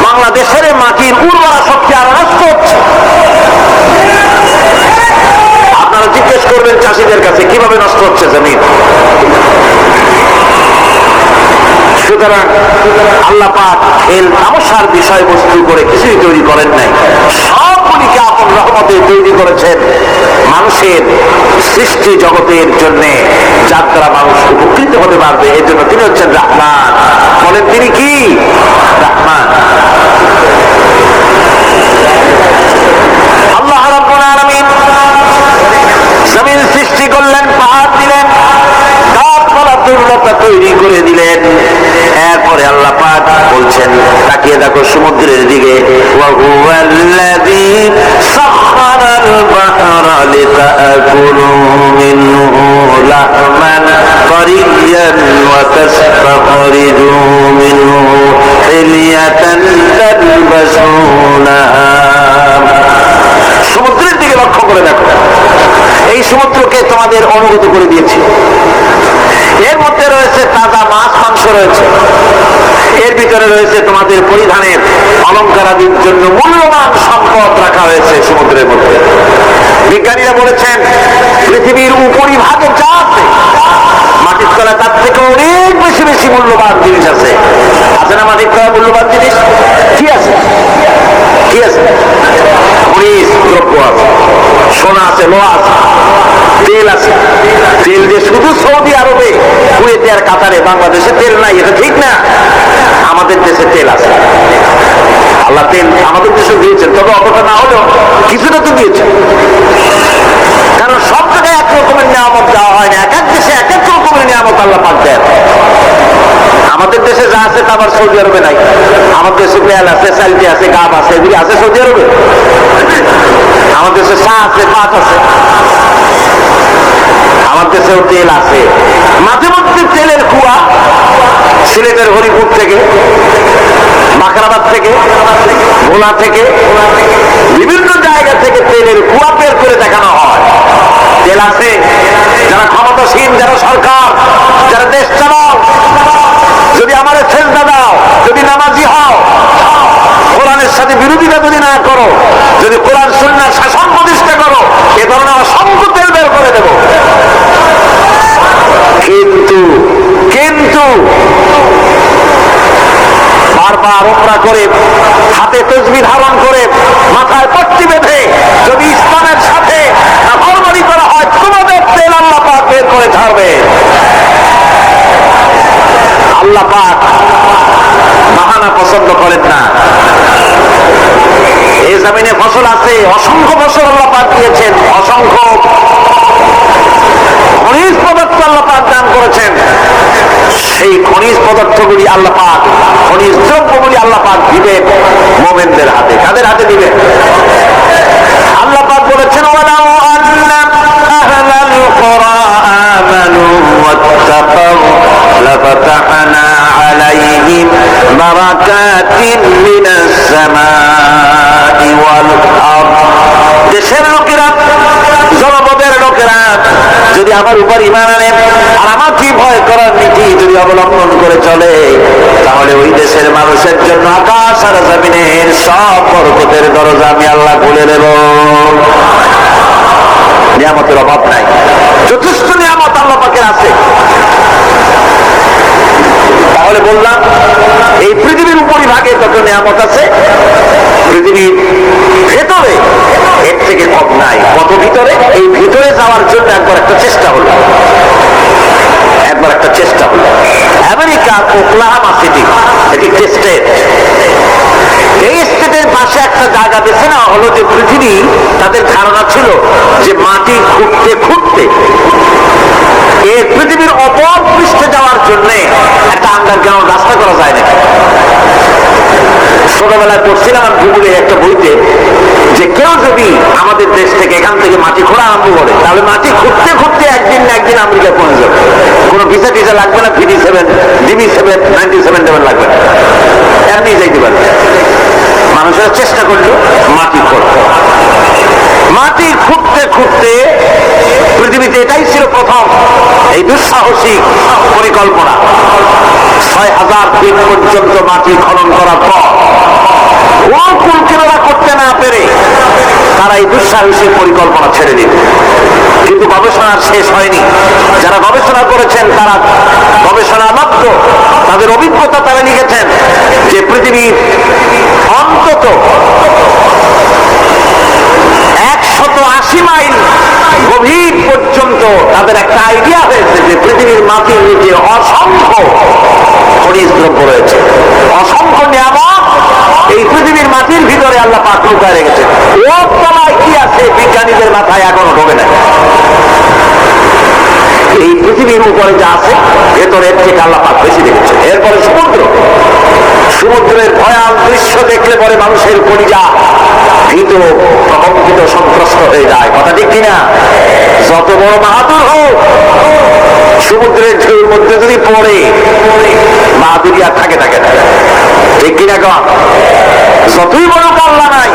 বাংলাদেশের মাটির উর্বরা শক্তি আরো নষ্ট হচ্ছে। আপনারা জিজ্ঞেস করবেন চাষিদের কাছে কিভাবে নষ্ট হচ্ছে জমিন। সুতরাং আল্লাহ পাক খেল তামাশার বিষয়বস্তু করে কিছুই তৈরি করেন নাই, সবগুলিকে আপন রহমতে তৈরি করেছেন মানুষের সৃষ্টি জগতের জন্য, যার দ্বারা মানুষ উপকৃত হতে পারবে। এই জন্য তিনি হচ্ছেন রহমান। বলেন তিনি কি? রহমান। আল্লাহ রাব্বুল আলামিন জমিন সৃষ্টি করলেন, পাহাড় দিলেন, গাছপালা দুর্লতা তৈরি করে দিলেন। তাকিয়ে দেখো সমুদ্রের দিকে, ওয়া হুয়াল্লাযী সাখখারাল বাহরা লিতাকুলু মিনহু লাহমান তারিয়্যান ওয়া তাসতাখরিজু মিনহু হিলিয়াতান তালবাসুনাহা। সমুদ্রের দিকে লক্ষ্য করে দেখো, এই সমুদ্রকে তোমাদের অনুগত করে দিয়েছি। এর মধ্যে রয়েছে তাজা মাছ মাংস রয়েছে, এর ভিতরে রয়েছে তোমাদের পরিধানের অলঙ্কারাদির জন্য মূল্যবান সম্পদ রাখা হয়েছে সমুদ্রের মধ্যে। বিজ্ঞানীরা বলেছেন পৃথিবীর উপরিভাগে যা আছে মাটির তলায় তার থেকে অনেক বেশি বেশি মূল্যবান জিনিস আছে। আছে না মাটির তলায় মূল্যবান জিনিস? কি আছে? কি আছে? খনিজ দ্রব্য আছে, সোনা আছে, লোহা আছে, তেল আছে। তেল যে শুধু সৌদি আরবে, কুয়েতে আর কাতারে, বাংলাদেশে তেল নাই, এটা ঠিক না। আমাদের দেশে তেল আছে, আল্লাহ তেল আমাদের দেশে দিয়েছেন, তবে অতটা না হলেও কিছুটা তো দিয়েছেন। কারণ সব জায়গায় এক রকমের নিয়ামত দেওয়া হয় না, এক এক দেশে এক এক রকমের নিয়ামত আল্লাহ পাক দেন। আমাদের দেশে যা আছে তা আবার সৌদি আরবে নাই। আমাদের দেশে তেল আছে, চালটি আছে, গাব আছে, এগুলি আছে সৌদি আরবে। আমাদের দেশে চা আছে, পাট আছে, আমার দেশেও তেল আছে। মাঝে মধ্যে তেলের কুয়া সিলেটের হরিপুর থেকে, বাখরাবাদ থেকে, ভোলা থেকে, বিভিন্ন জায়গা থেকে তেলের কুয়া বের করে দেখানো হয়। তেল আছে। যারা ক্ষমতাসীন, যারা সরকার, যারা দেশ চালাও, যদি আমার সেজদা দাও, যদি নামাজি হও, কোরআনের সাথে বিরোধিতা যদি না করো, যদি কোরআন সুন্নাহর শাসন প্রতিষ্ঠা করো, এ ধরনের অসংখ্য তেল বের করে দেব। কিন্তু কিন্তু বারবার উমরা করে, হাতে তাসবিহ ধারণ করে, মাথায় পট্টি বেঁধে যদি ইসলামের সাথে নাফরমানি করা হয়, তোমাদের তেল আল্লাহ পাক বের করে ছাড়বে। আল্লাহ পাক বাহানা পছন্দ করেন না। এই জমিনে ফসল আছে, অসংখ্য ফসল আল্লাহ পাক দিয়েছেন, অসংখ্য খনিজ পদার্থ আল্লাহ পাক দান করেছেন। সেই খনিজ পদার্থগুলি আল্লাহ পাক, খনিজ দ্রব্যগুলি আল্লাহ পাক দিবেন মুমিনদের হাতে। কাদের হাতে দিবেন? আল্লাহ পাক বলেছেন, ওয়ালাউ আন্না আহলাল কুরা আমানু ওয়াত্তাকাউ লাফাতাহনা আলাইহিম বারাকাতিন মিনাস সামাই ওয়াল আরদ। দেশের লোকেরা, জনপদের লোকেরা যদি আমার উপর ঈমান আনে আর আমার কি ভয় করার নীতি যদি অবলম্বন করে চলে, তাহলে ওই দেশের মানুষের জন্য আকাশ আর জমিনের সব বরকতের দরজা আমি আল্লাহ খুলে দেব। নিয়ামতের অভাব নাই, যথেষ্ট নিয়ামত আল্লাহ পাকের আছে। তাহলে বললাম, এই পৃথিবীর উপরিভাগে যত নিয়ামত আছে, পৃথিবীর ভেতরে এর থেকে কম নাই। কত ভিতরে? এই ভিতরে যাওয়ার জন্য একবার একটা চেষ্টা হলো, আমেরিকার ওকলাহোমা সিটি, এটি স্টেট। এই স্টেটের পাশে একটা জায়গা বেছে নেওয়া হলো, যে পৃথিবী, তাদের ধারণা ছিল যে মাটি খুঁড়তে খুঁড়তে এই পৃথিবীর অপর পৃষ্ঠে যাওয়ার জন্য একটা আন্ডারগ্রাউন্ড রাস্তা করা যায় নাকি। ছোটবেলায় পড়ছিলাম আমি ভূগোলে একটা বইতে, যে কেউ যদি আমাদের দেশ থেকে এখান থেকে মাটি খোঁড়া আরম্ভ করে, তাহলে মাটি খুঁড়তে খুঁড়তে একদিন না একদিন আমেরিকা পৌঁছে যাবে। কোনো ভিসা টিসা লাগবে না, VD7, DB7, 97 লাগবে না, এমনি যাইতে পারবে। মানুষেরা চেষ্টা করলো মাটি খুঁড়তে, মাটি খুঁড়তে খুঁড়তে পৃথিবীতে এটাই ছিল প্রথম এই দুঃসাহসিক পরিকল্পনা। 6000 ফিট পর্যন্ত মাটি খনন করার পর ও কুল কিনারা করতে না পেরে তারা এই দুঃসাহসিক পরিকল্পনা ছেড়ে দিল। কিন্তু গবেষণা শেষ হয়নি। যারা গবেষণা করেছেন তারা গবেষণালব্ধ, তাদের অভিজ্ঞতা তারা লিখেছেন যে পৃথিবীর অন্তত 180 মাইল গভীর পর্যন্ত তাদের একটা আইডিয়া হয়েছে যে পৃথিবীর মাটির নিচে অসংখ্য খনিজ দ্রব্য রয়েছে, অসংখ্য নিয়ামত এই পৃথিবীর মাটির ভিতরে আল্লাহ পাক লুকায় রেখেছেন। ওর তলায় কি আছে বিজ্ঞানীদের মাথায় এখনো ঢোকে না। এই পৃথিবীর উপরে যা আছে ভেতরের থেকে আল্লাহ পাক বেশি রেখেছেন। এরপরে সমুদ্র, সমুদ্রের ভয়াল দৃশ্য দেখলে পরে মানুষের কলিজা ভীত প্রকম্পিত সন্ত্রস্ত হয়ে যায়, কথা ঠিক কিনা? যত বড় বাহাদুর হোক, সমুদ্রের ঢেউর মধ্যে যদি পড়ে বাহাদুরি আর থাকে থাকে না, ঠিক কিনা? কম যতই বড় পাল্লা নাই,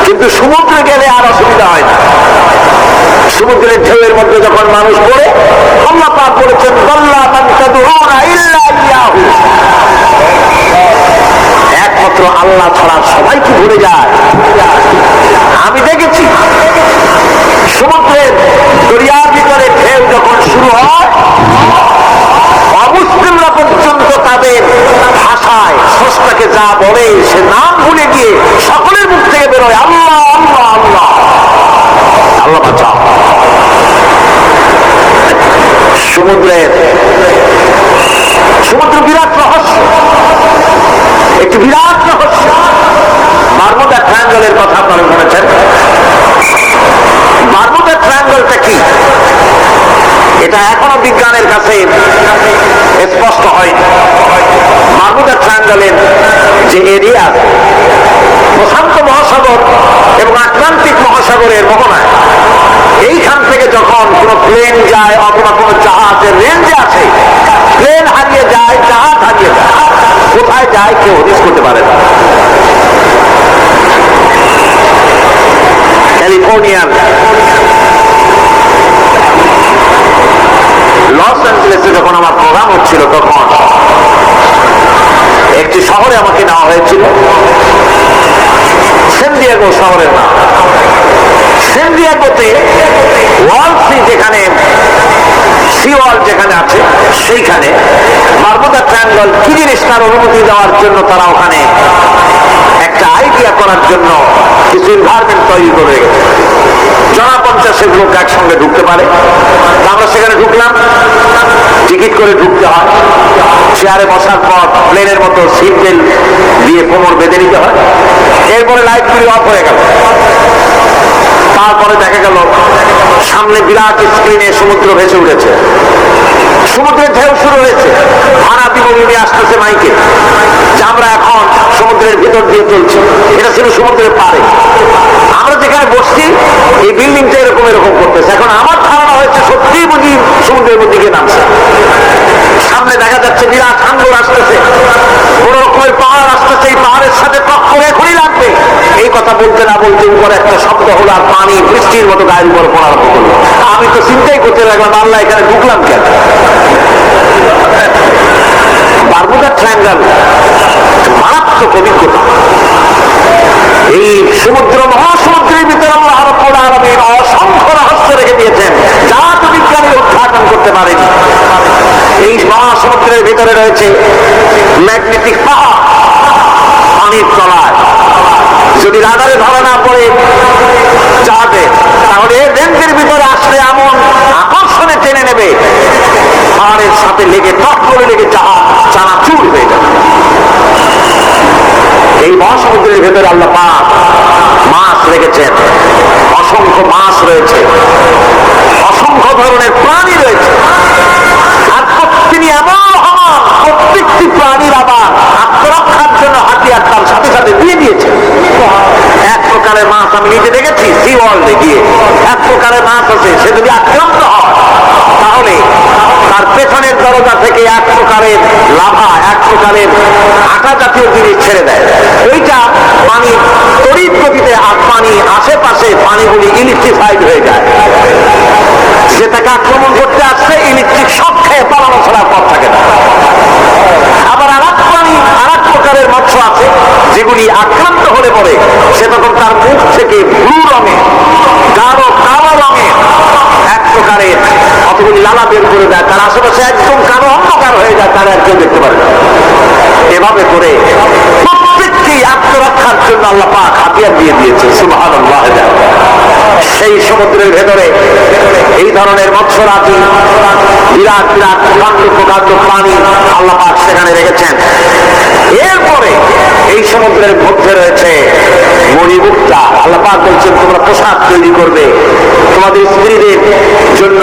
কিন্তু সমুদ্রে গেলে আর অসুবিধা হয় না। সমুদ্রের ঢেউয়ের মধ্যে যখন মানুষ পড়ে, আল্লাহ পাক বলেছেন দাল্লা মান তাদউনা ইল্লা ইয়াহু, একমাত্র আল্লাহ ছাড়া সবাইকে ভুলে যায়। আমি দেখেছি সমুদ্রের দরিয়ার ভিতরে ঢেউ যখন শুরু হয়, অমুসলিমরা পর্যন্ত তাদের ভাষায় স্রষ্টাকে যা বলে সে নাম ভুলে গিয়ে সকলের মুখ থেকে বেরোয় আল্লাহ আল্লাহ আল্লাহ। আল্লাহ বাঁচাও। সমুদ্র বিরাট রহস্য, একটি বিরাট রহস্য। বারমুডা ট্রায়াঙ্গলের কথা আপনারা শুনেছেন। বারমুডা ট্রায়াঙ্গলটা কি, এটা এখনো বিজ্ঞানের কাছে স্পষ্ট হয়নি। বারমুডা ট্রায়াঙ্গলের যে এরিয়া, প্রশান্ত মহাসাগর এবং আটলান্টিক মহাসাগরের মোহনায়, এইখান থেকে যখন কোন প্লেন যায় অথবা কোন জাহাজের রেঞ্জে আসে, প্লেন হারিয়ে যায়, জাহাজ হারিয়ে যায়, কোথায় যায় কেউ হদিস করতে পারে না। ক্যালিফোর্নিয়ার লস অ্যাঞ্জেলেসে যখন আমার প্রোগ্রাম হচ্ছিল, তখন একটি শহরে আমাকে নেওয়া হয়েছিল, সেন ডিয়েগো শহরের নাম। সেন ডিয়েগোতে ওয়াল সি, যেখানে সি ওয়াল যেখানে আছে, সেইখানে বারমুডা ট্রায়াঙ্গল কি জিনিস তার অনুমতি দেওয়ার জন্য তারা ওখানে একটা আইডিয়া করার জন্য কিছু এনভায়রনমেন্ট তৈরি করে রেখেছে। 50 লোক একসঙ্গে ঢুকতে পারে। আমরা সেখানে ঢুকলাম, টিকিট করে ঢুকতে হয়। চেয়ারে বসার পর প্লেনের মতো সিট বেল্ট দিয়ে কোমর বেঁধে নিতে হয়। এরপরে লাইটগুলি অফ হয়ে গেল। তারপরে দেখা গেল সামনে বিরাট স্ক্রিনে সমুদ্র ভেসে উঠেছে, সমুদ্রের ঢেউ শুরু হয়েছে। ভাড়া দিব নিয়ে আসতেছে মাইকে যে আমরা এখন সমুদ্রের ভিতর দিয়ে চলছি। এটা ছিল সমুদ্রের পাড়ে। আমরা যেখানে বসছি এই বিল্ডিংটা এরকম এরকম করতেছে। এখন আমার ধারণা হয়েছে সত্যিই বুঝি সমুদ্রের মধ্যে গিয়ে নামছে। সামনে দেখা যাচ্ছে বিরাট সাগর আসতেছে, বড় রকমের পাহাড় আসতেছে। এই পাহাড়ের সাথে টক্কর এখনই লাগবে। এই কথা বলতে না বলতে উপরে একটা শব্দ হলো, আর পানি বৃষ্টির মতো গায়ের উপরে পড়া আরম্ভ করলো। আমি তো চিন্তাই করতে লাগলাম, আল্লাহ এখানে ঢুকলাম কেন? বারমুডা ট্রায়াঙ্গল মারাত্মক অভিজ্ঞতা। এই সমুদ্র মহাসমুদ্রের ভিতরে আল্লাহ রাব্বুল আলামিন অসংখ্য রহস্য রেখে দিয়েছেন, যা তো বিজ্ঞানী উদ্ঘাটন করতে পারেনি। এই মহাসমুদ্রের ভিতরে রয়েছে ম্যাগনেটিক পাহাড়, পানির তলায় যদি রাডারে ধরা না পড়ে জাহাজে, তাহলে রেঞ্জের ভিতরে আসলে এমন আকর্ষণে টেনে নেবে, পাহাড়ের সাথে লেগে টপ করে লেগে জাহাজ চানাচুর হয়ে যাবে। এই মহাসমুদ্রের ভেতরে আল্লাহ পাক মাছ রেখেছেন, অসংখ্য মাছ রয়েছে, অসংখ্য ধরনের প্রাণী রয়েছে। আর তিনি এমন হন, প্রত্যেকটি প্রাণীর আবার আত্মরক্ষার জন্য হাতিয়ার তার সাথে সাথে দিয়ে দিয়েছে। এক প্রকারের মাছ আমি নিজে দেখেছি সি ওয়ার্ল্ডে গিয়ে, এক প্রকারের মাছ আছে, সে যদি আক্রান্ত হয় তাহলে তার পেছনের দরজা থেকে এক প্রকারের লাভা, এক প্রকারের আটা জাতীয় জিনিস ছেড়ে দেয়। ওইটা পানি তড়িৎ গতিতে, আর পানি আশেপাশে পানিগুলি ইলেকট্রিফাইড হয়ে যায়। যে তাকে আক্রমণ করতে আসছে ইলেকট্রিক শক খেয়ে পালানো ছাড়া পথ থাকে না। আবার আর এক প্রাণী, আর এক প্রকারের মৎস্য আছে যেগুলি আক্রান্ত হলে পরে সে তখন তার মুখ থেকে ব্লু রঙের, গাঢ় কালো রঙের এক প্রকারের কতগুলি লালা বের করে দেয়, তার আশেপাশে একদম কালো অন্ধকার হয়ে যায়, তারা আর কেউ দেখতে পারে না। এভাবে করে প্রত্যেককেই আত্মরক্ষার জন্য আল্লাহ পাক হাতিয়ার দিয়ে দিয়েছে। সুবহানাল্লাহ। সেই সমুদ্রের ভেতরে এই ধরনের মৎস্যরাজি, বিরাট বিরাট প্রকাণ্ড প্রকাণ্ড প্রাণী আল্লাহ পাক সেখানে রেখেছেন। এরপরে এই সমুদ্রের মধ্যে রয়েছে মণিমুক্তা। আল্লাহ পাক বলছেন তোমরা পোশাক তৈরি করবে, তোমাদের স্ত্রীদের জন্য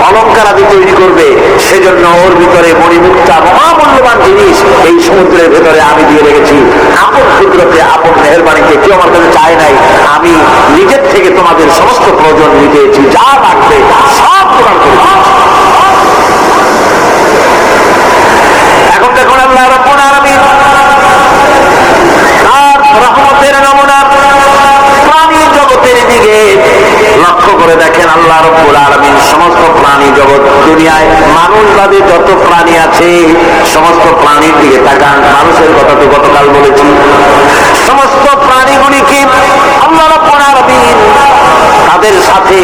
অলংকার আদি তৈরি করবে, সেজন্য ওর ভিতরে মণিমুক্তা মহামূল্যবান জিনিস এই সমুদ্রের ভেতরে আমি দিয়ে রেখেছি। আপন কুদরতে আপন মেহেরবানিতে কেউ আমার কাছে চায় নাই, আমি নিজের থেকে তোমাদের সমস্ত প্রয়োজন মিটিয়েছি, যা লাগবে সব প্রদান করেছি। এখন দেখুন আল্লাহ রাব্বুল আলামিন তার রহমতের নমুনা প্রাণী জগতের দিকে লক্ষ্য করে দেখেন। আল্লাহ রাব্বুল আলামিন সমস্ত প্রাণী জগৎ, দুনিয়ায় মানুষ বাদে যত প্রাণী আছে সমস্ত প্রাণীর দিকে তাকান। মানুষের কথা তো গতকাল বলেছি, সমস্ত প্রাণীগুলিকে আল্লাহ রাব্বুল আলামিন তাদের সাথে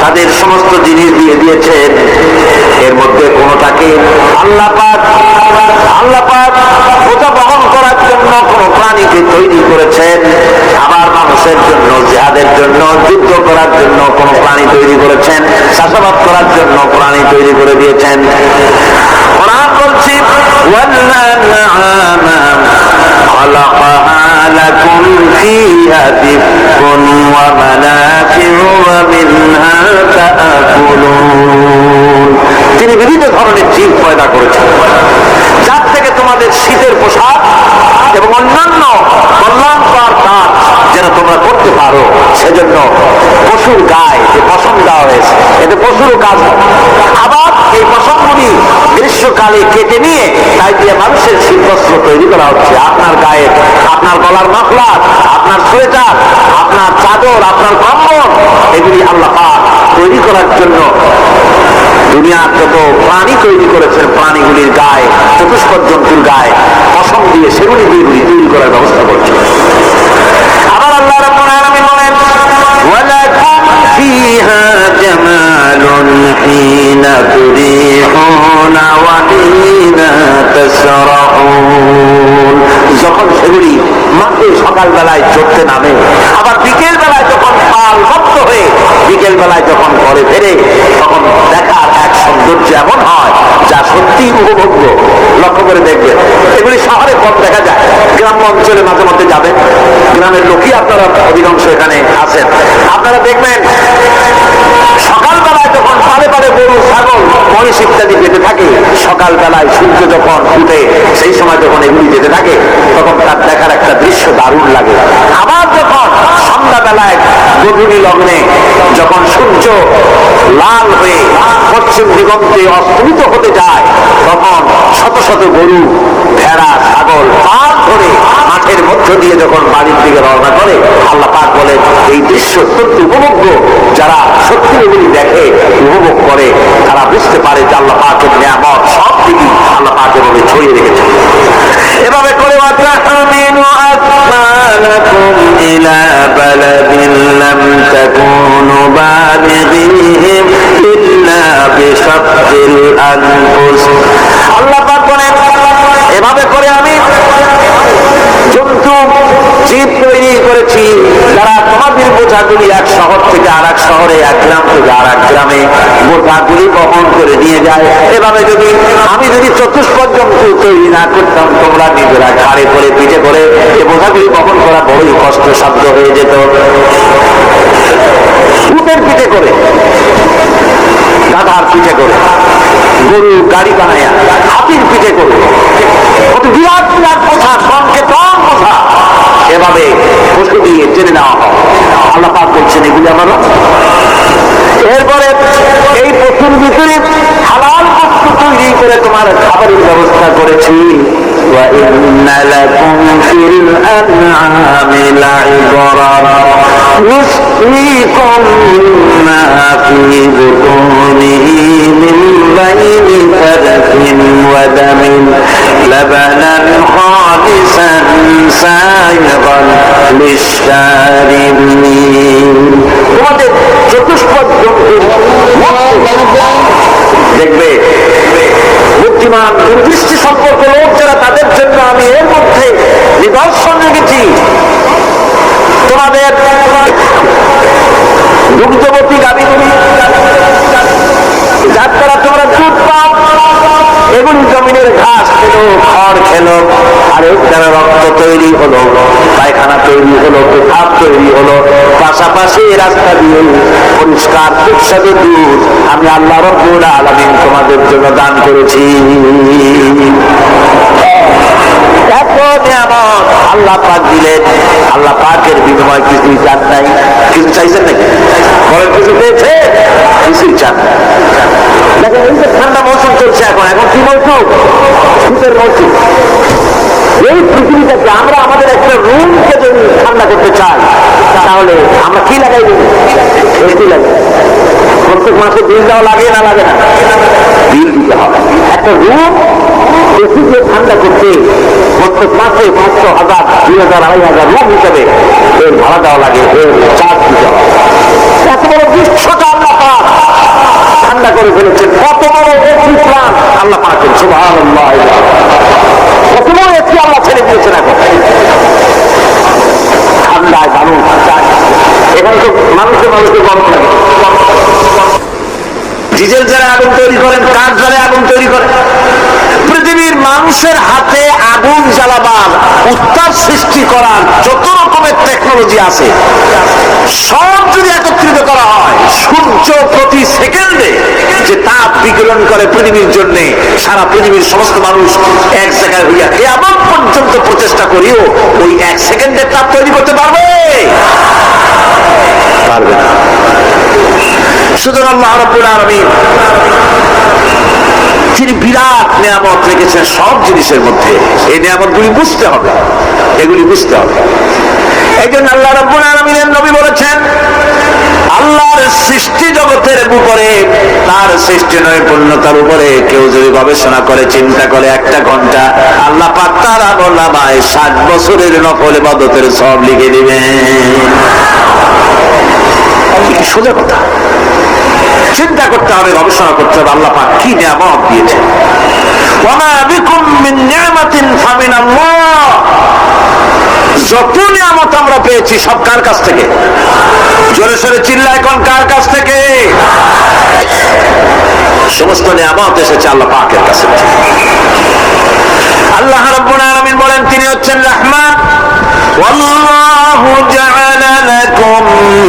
তাদের সমস্ত জিনিস দিয়ে দিয়েছেন। এর মধ্যে কোনটাকে আল্লাহ পাক বোঝা বহন করার জন্য কোন প্রাণীকে তৈরি করেছেন, আবার মানুষের জন্য, জিহাদের জন্য, যুদ্ধ করার জন্য কোন প্রাণী তৈরি করেছেন, চাষাবাদ করার জন্য প্রাণী তৈরি করে দিয়েছেন। কোরআন বলছে خلقها لكم فيها دفء ومنافع ومنها تأكلون। তিনি বিভিন্ন ধরনের জীব পয়দা করেছেন, যার থেকে তোমাদের শীতের পোশাক এবং অন্যান্য কল্যাণকর কাজ যেন তোমরা করতে পারো, সেজন্য পশুর গায়ে যে পশম দেওয়া হয়েছে, এতে পশুরও কাজ হয়। আবার এই পশমগুলি গ্রীষ্মকালে কেটে নিয়ে তাই দিয়ে মানুষের শীতবস্ত্র তৈরি করা হচ্ছে। আপনার গায়ে, আপনার গলার মাফলার, আপনার সোয়েটার, আপনার চাদর, আপনার কম্বল, এগুলি আল্লাহ পাক তৈরি করার জন্য দুনিয়ার যত প্রাণী তৈরি করেছেন, প্রাণীগুলির গায়ে, চতুষ্পদ জন্তুর গায়ে পশম দিয়ে সেগুলি দিয়ে তৈরি করার ব্যবস্থা করছে। আবার আল্লাহ রাব্বুল আলামিন বলেন ওয়ালাকুম ফীহা জামালুন হিনা তুরিহুনা ওয়া হিনা তাসরাহুন। যখন সেগুলি মাঠে সকালবেলায় চড়তে নামে, আবার বিকেল বেলায় যখন পাল ভক্ত হয়ে বিকেল বেলায় যখন ঘরে ফেরে, তখন দেখার এক সৌন্দর্য এমন হয় যা সত্যি উপভোগ্য। লক্ষ্য করে দেখবেন, এগুলি শহরে কম দেখা যায়, গ্রাম্য অঞ্চলে মাঝে মধ্যে যাবেন, গ্রামের লোকই আপনারা অধিকাংশ এখানে আছেন, আপনারা দেখবেন সকালবেলায় যখন পালে পালে গরু, ছাগল, মহিষ ইত্যাদি যেতে থাকে, সকালবেলায় সূর্য যখন উঠে সেই সময় যখন এগুলি যেতে থাকে, তখন তার দেখার একটা দৃশ্য দারুণ লাগে। আবার যখন সন্ধ্যাবেলায় গভীর লগ্নে যখন সূর্য লাল হয়ে পশ্চিম দিগন্তে অস্তমিত হতে যায়, তখন শত শত গরু, ভেড়া, ছাগল পাল ধরে মাঠের মধ্য দিয়ে যখন বাড়ির দিকে রওনা করে, আল্লাহ পাক বলেন এই দৃশ্য সত্যি উপভোগ্য। যারা সত্যি এগুলি দেখে, উপভোগ করে, তারা বুঝতে পারে যে আল্লাহ পাকের নিয়ামত সব দিকই আল্লাহ পাক এভাবে ছড়িয়ে রেখেছে। এভাবে করে وَتَحْمِلُ أَثْقَالَكُمْ إِلَى بَلَدٍ لَّمْ تَكُونُوا بَالِغِيهِ إِلَّا بِشَقِّ الْأَنفُسِ। আল্লাহ পাক বলেন এভাবে করে আমি জন্তু জীব তৈরি করেছি, যারা তোমাদের বোঝাগুলি এক শহর থেকে আর এক শহরে, এক গ্রাম থেকে আর এক গ্রামে বোঝাগুলি বহন করে নিয়ে যায়। এভাবে যদি আমি চতুষ্পদ জন্তু তৈরি না করতাম, তোমরা নিজেরা ঘাড়ে করে, পিঠে করে এই বোঝাগুলি বহন করা বড়ই কষ্টসাধ্য হয়ে যেত। উটের পিঠে করে, গাধার পিঠে করে, গরু গাড়ি বানায়া, হাতির পিঠে করে, কত বিরাট বিরাট বোঝা, টনকে টন বোঝা, এভাবে পশু দিয়ে টেনে নেওয়া হয়। আল্লাহ পাক বলছেন এগুলি আমার। এরপরে এই পশুর ভিতরে হালাল বস্তু তৈরি করে তোমার খাবারের ব্যবস্থা করেছি। وَإِنَّ لَكُمْ فِي الْأَنْعَامِ لَعِبْرَةً نُسْقِيكُم مِّمَّا فِي بُطُونِهِ مِن بَيْنِ فَرْثٍ وَدَمٍ لَبَنًا خَالِصًا سَائِغًا لِّلشَّارِبِينَ। তোমাদের চতুষ্পদ জন্তুর দেখবে বুদ্ধিমান দৃষ্টি সম্পর্ক লোক যারা, তাদের জন্য আমি এর মধ্যে নিদর্শন রেখেছি। তোমাদের দুগ্ধবতী গাভীগুলি, যার দ্বারা তোমরা দুধ পাও, এগুলি জমিনের ঘাস খেলো, খড় খেলো, আর এর দ্বারা রক্ত তৈরি হলো, পায়খানা তৈরি হলো, পেশাব রাস্তা দিয়ে পরিষ্কার সুস্বাদু দুধ আমি আল্লাহ রাব্বুল আলামিন তোমাদের জন্য দান করেছি। এত নিয়ামত আল্লাহ পাক দিলেন, আল্লাহ পাকের বিনিময় কিছুই চান নাই। কিছু চাইছেন নাকি? বলেন কিছু পেয়েছে? কিছুই চান না। দেখেন এই যে ঠান্ডা মৌসুম চলছে, এখন কি মৌসুম? শীতের মৌসুম। এই পৃথিবীটাকে আমরা আমাদের একটা রুমকে যদি ঠান্ডা করতে চাই তাহলে আমরা কি লাগাই দেব? এসি লাগাই। প্রত্যেক মাসে বিল দেওয়া লাগে না লাগে না? বিল দিতে হবে। একটা রুম এসি দিয়ে ঠান্ডা করতে প্রত্যেক মাসে 500, 1000, 2000, 2500 রুম হিসেবে এর ভাড়া দেওয়া লাগে, এর চার্জ দিতে হবে। এত বড় বিশ্বটা আল্লাহ পাক ঠান্ডা করে ফেলেছেন। কত বড় ইসলাম আল্লাহ পাকের, সুবহানাল্লাহ। কত বড় এসি আল্লাহ ছেড়ে দিয়েছেন এখন ঠান্ডায় মানুষ এখানে তো মানুষের গরম লাগে। ডিজেল যারা আগুন তৈরি করেন, কাঠ জ্বালে আগুন তৈরি করেন। পৃথিবীর মানুষের হাতে আগুন জ্বালাবার, উত্তাপ সৃষ্টি করার যত রকমের টেকনোলজি আছে সব যদি একত্রিত করা হয়, সূর্য প্রতি সেকেন্ডে যে তাপ বিকিরণ করে পৃথিবীর জন্য, সারা পৃথিবীর সমস্ত মানুষ এক জায়গায় হইয়া কিয়ামত পর্যন্ত প্রচেষ্টা করিও ওই 1 সেকেন্ডের তাপ তৈরি করতে পারবে? পারবে না। সুতরাং আল্লাহ রাব্বুল আলামিন তিনি বিরাট নিয়ামত রেখেছেন সব জিনিসের মধ্যে। এই নিয়ামতগুলি বুঝতে হবে, এগুলি বুঝতে হবে। এই জন্য আল্লাহ রাব্বুল আলামিনের নবী বলেছেন, আল্লাহর সৃষ্টি জগতের উপরে, তার সৃষ্টি নৈপুণ্যতার উপরে কেউ যদি গবেষণা করে, চিন্তা করে 1 ঘন্টা, আল্লাহ পাক তার আমলনামায় 60 বছরের নফল ইবাদতের সওয়াব লিখে দিবেন। সোজা কথা। চিন্তা করতে হবে, গবেষণা করতে হবে আল্লাহ পাক কি নিয়ামত দিয়েছেন। ওয়া বিকুম মিন নি'মাতিন ফামিনাল্লাহ। যত নিয়ামত আমরা পেয়েছি সব কার কাছ থেকে? জোরে সোরে চিল্লায় কোন কার কাছ থেকে? সমস্ত নিয়ামত এসেছে আল্লাহ পাকের কাছ থেকে। আল্লাহ রাব্বুল আলামিন বলেন তিনি হচ্ছেন রহমান। ওয়াল্লাহু জাআলা লাকুম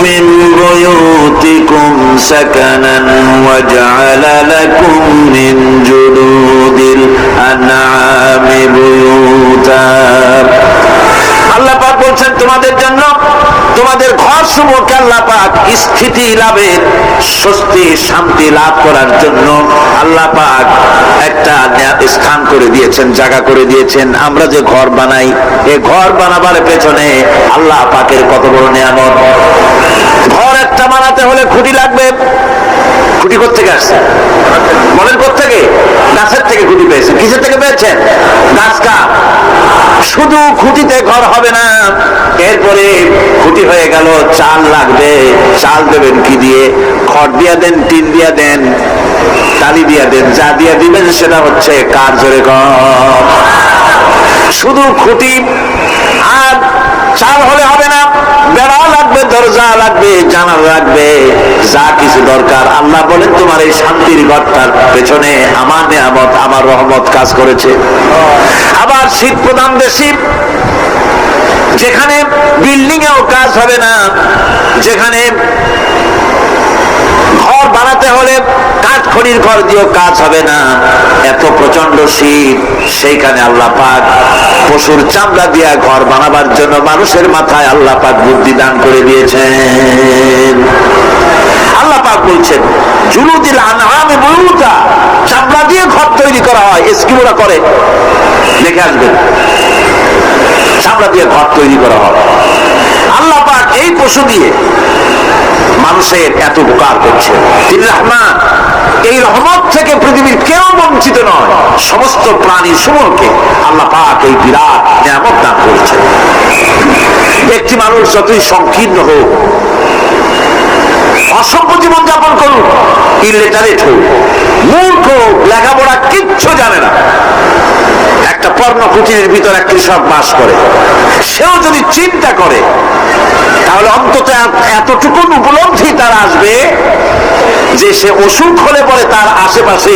মিন বুয়ুতিকুম সাকানান ওয়া জাআলা লাকুম মিন জুলুদিল আনআমি বুয়ুতা। আল্লাহ পাক বলছেন তোমাদের জন্য, তোমাদের ঘর সমূহকে আল্লাহ পাক স্থিতি লাভের, স্বস্তি শান্তি লাভ করার জন্য আল্লাহ পাক একটা স্থান করে দিয়েছেন, জায়গা করে দিয়েছেন। আমরা যে ঘর বানাই, এই ঘর বানাবার পেছনে আল্লাহ পাকের কত বড় নিয়ামত। ঘর একটা বানাতে হলে খুঁটি লাগবে। খুঁটি কোত্থেকে আসছে? বলেন কোত্থেকে? গাছের থেকে খুঁটি পেয়েছেন। কিসের থেকে পেয়েছেন? গাছ কাঠ। শুধু খুঁটিতে ঘর হবে না, এরপরে খুঁটি হয়ে গেল, চাল লাগবে। চাল দেবেন কি দিয়ে? খড় দিয়া দেন, টিন দিয়া দেন, টালি দিয়া দেন, যা দিয়া দিবেন সেটা হচ্ছে কার, জোরে কর। শুধু খুঁটি আর চাল হলে হবে না, বেড়া লাগবে, দরজা লাগবে, জানালা লাগবে, যা কিছু দরকার। আল্লাহ বলেন তোমার এই শান্তির ঘরটার পেছনে আমার নিয়ামত, আমার রহমত কাজ করেছে। আবার শীত প্রধান দেশে, যেখানে বিল্ডিং এও কাজ হবে না, যেখানে ঘর বানাতে হলে কাঠখড়ির ঘর দিয়েও কাজ হবে না, এত প্রচন্ড শীত, সেইখানে আল্লাহ পাক পশুর চামড়া দিয়া ঘর বানাবার জন্য মানুষের মাথায় আল্লাহ পাক বুদ্ধি দান করে দিয়েছেন। আল্লাহ পাক বলছেন জুলুদিল আনআমি বুয়ুতা, চামড়া দিয়ে ঘর তৈরি করা হয়। এস্কিমোরা করে, দেখে আসবেন, চামড়া দিয়ে ঘর তৈরি করা হয়। আল্লাহ পাক এই পশু দিয়ে মানুষের এত উপকার করছে। তিনি রহমান। এই রহমত থেকে পৃথিবীর কেউ বঞ্চিত নয়। সমস্ত প্রাণী সমূহকে আল্লাহ পাক এই বিরাট নিয়ামত দান করেছেন। একটি মানুষ যতই সংকীর্ণ হোক, অসভ্য জীবন যাপন করুক, ইলিটারেট হোক, মূর্খ, লেখাপড়া কিচ্ছু জানে না, একটা পর্ণ কুটিরের ভিতর এক কৃষক বাস করে, সেও যদি চিন্তা করে তাহলে অন্তত এতটুকু উপলব্ধি তার আসবে যে সে অসুখ হলে পরে তার আশেপাশে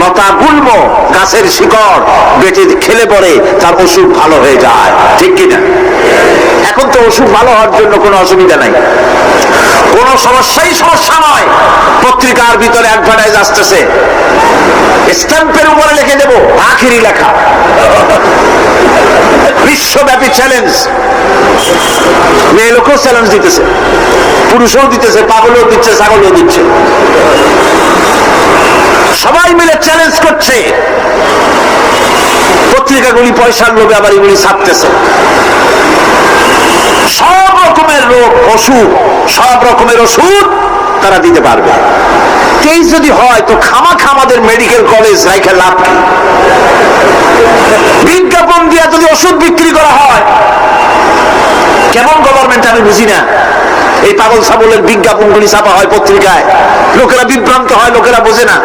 লতা গুল্ম, গাছের শিকড় বেটে খেলে পরে তার অসুখ ভালো হয়ে যায়। ঠিক কিনা? এখন তো অসুখ ভালো হওয়ার জন্য কোনো অসুবিধা নাই। কোন সমস্যাই সমস্যা নয়। পত্রিকার ভিতরে অ্যাডভার্টাইজ আসতেছে, স্ট্যাম্পের উপরে লিখে দেব আখেরি লেখা, বিশ্বব্যাপী চ্যালেঞ্জ। মেয়ে লোকও চ্যালেঞ্জ দিতেছে, পুরুষও দিতেছে, পাগলও দিচ্ছে, ছাগলও দিচ্ছে, সবাই মিলে চ্যালেঞ্জ করছে। পত্রিকাগুলি পয়সার লোভে আবার এগুলি ছাপতেছে। সব রকমের রোগ, অসুখ, সব রকমের ওষুধ তারা দিতে পারবে। এই যদি হয় তো খামাখা আমাদের মেডিকেল কলেজ রাইখে লাভ কি? বিজ্ঞাপন দিয়ে যদি ওষুধ বিক্রি করা হয়, কেমন গভর্নমেন্ট আমি বুঝি না। এই পাগল ছাগলের বিজ্ঞাপনগুলি ছাপা হয় পত্রিকায়, লোকেরা বিভ্রান্ত হয়, লোকেরা বোঝে না।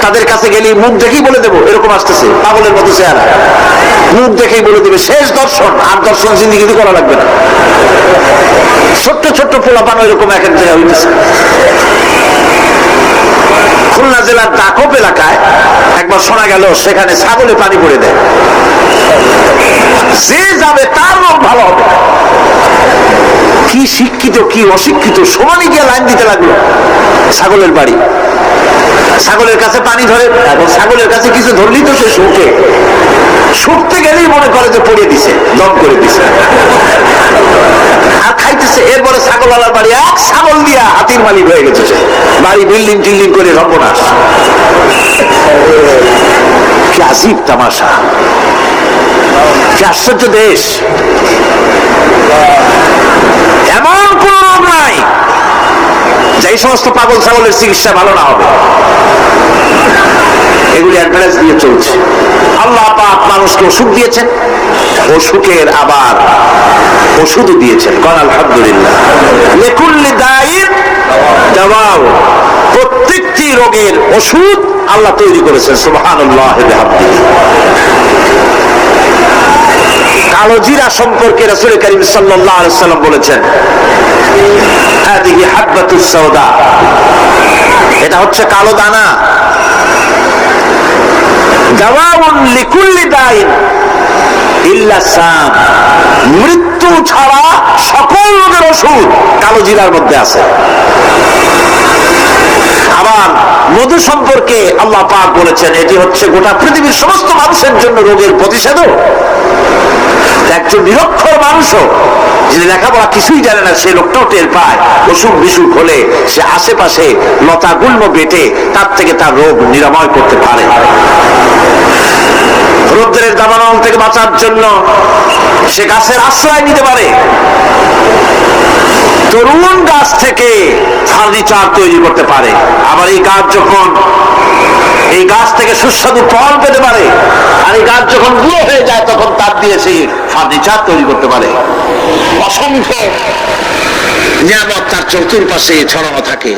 তাদের কাছে গেলে মুখ দেখেই বলে দেবো এরকম আসতেছে, পাগলের মতো চেহারা, মুখ দেখেই বলে দেবে শেষ দর্শন, আর দর্শন জিন্দিগিতে করা লাগবে না। ছোট্ট ছোট্ট পোলাপান এরকম এক এক জায়গায় হইতেছে। খুলনা জেলার ডাকপ এলাকায় একবার শোনা গেল সেখানে ছাগলে পানি পড়ে দেয়, যে যাবে তার রোগ ভালো হবে। কি শিক্ষিত কি অশিক্ষিত সমানে গিয়ে লাইন দিতে লাগলো। ছাগলের বাড়ি, ছাগলের কাছে পানি ধরে, এবং ছাগলের কাছে কিছু ধরলেই তো সে শুকে, শুকতে গেলেই মনে করে যে পড়িয়ে দিছে, দম করে দিছে, আর খাইতেছে। এরপরে ছাগলওয়ালার বাড়ি এক ছাগল দিয়া হাতির মালিক হয়ে গেছে, বাড়ি বিল্ডিং টিল্ডিং করে সর্বনাশ। কি আজীব তামাশা, কি আশ্চর্য দেশ। এমন কোন রোগ নাই যে এই সমস্ত পাগল ছাগলের চিকিৎসা ভালো না হবে। এগুলি অ্যাডভার্টাইজ দিয়ে চলছে। আল্লাহ পাক মানুষকে ওষুধ দিয়েছেন, অসুখের আবার ওষুধও দিয়েছেন। কারণ আলহামদুলিল্লাহ, লিকুল্লি দাইন দাওয়াও, প্রত্যেকটি রোগের ওষুধ আল্লাহ তৈরি করেছেন। সুবহানাল্লাহ ওয়া বিহামদিহি। কালো জিরা সম্পর্কে রাসূল কারীম সাল্লাল্লাহু আলাইহি ওয়াসাল্লাম বলেছেন, হাদিহি হাব্বাতুস সাওদা, এটা হচ্ছে কালো দানা। দাওয়াউন লিকুল্লি দাইন ইল্লা সাম, মৃত্যু ছাড়া সকল রোগের ওষুধ কালো জিরার মধ্যে আছে। আবার মধু সম্পর্কে আল্লাহ পাক বলেছেন, এটি হচ্ছে গোটা পৃথিবীর সমস্ত মানুষের জন্য রোগের প্রতিষেধক। একজন নিরক্ষর মানুষও, যিনি লেখাপড়া কিছুই জানে না, সে লোকটাও টের পায় অসুখ বিসুখ হলে সে আশেপাশে লতা গুল্ম বেটে তার থেকে তার রোগ নিরাময় করতে পারে। রৌদ্রের দাবানল থেকে বাঁচার জন্য সে গাছের আশ্রয় নিতে পারে। তরুণ গাছ থেকে ফার্নিচার তৈরি করতে পারে। আবার এই গাছ যখন, এই গাছ থেকে সুস্বাদু ফল পেতে পারে, আর এই গাছ যখন বুড়ো হয়ে যায় তখন তার দিয়ে সেই ফার্নিচার তৈরি করতে পারে। অসংখ্য নিয়ামত তার চতুর্পাশে ছড়ানো থাকে।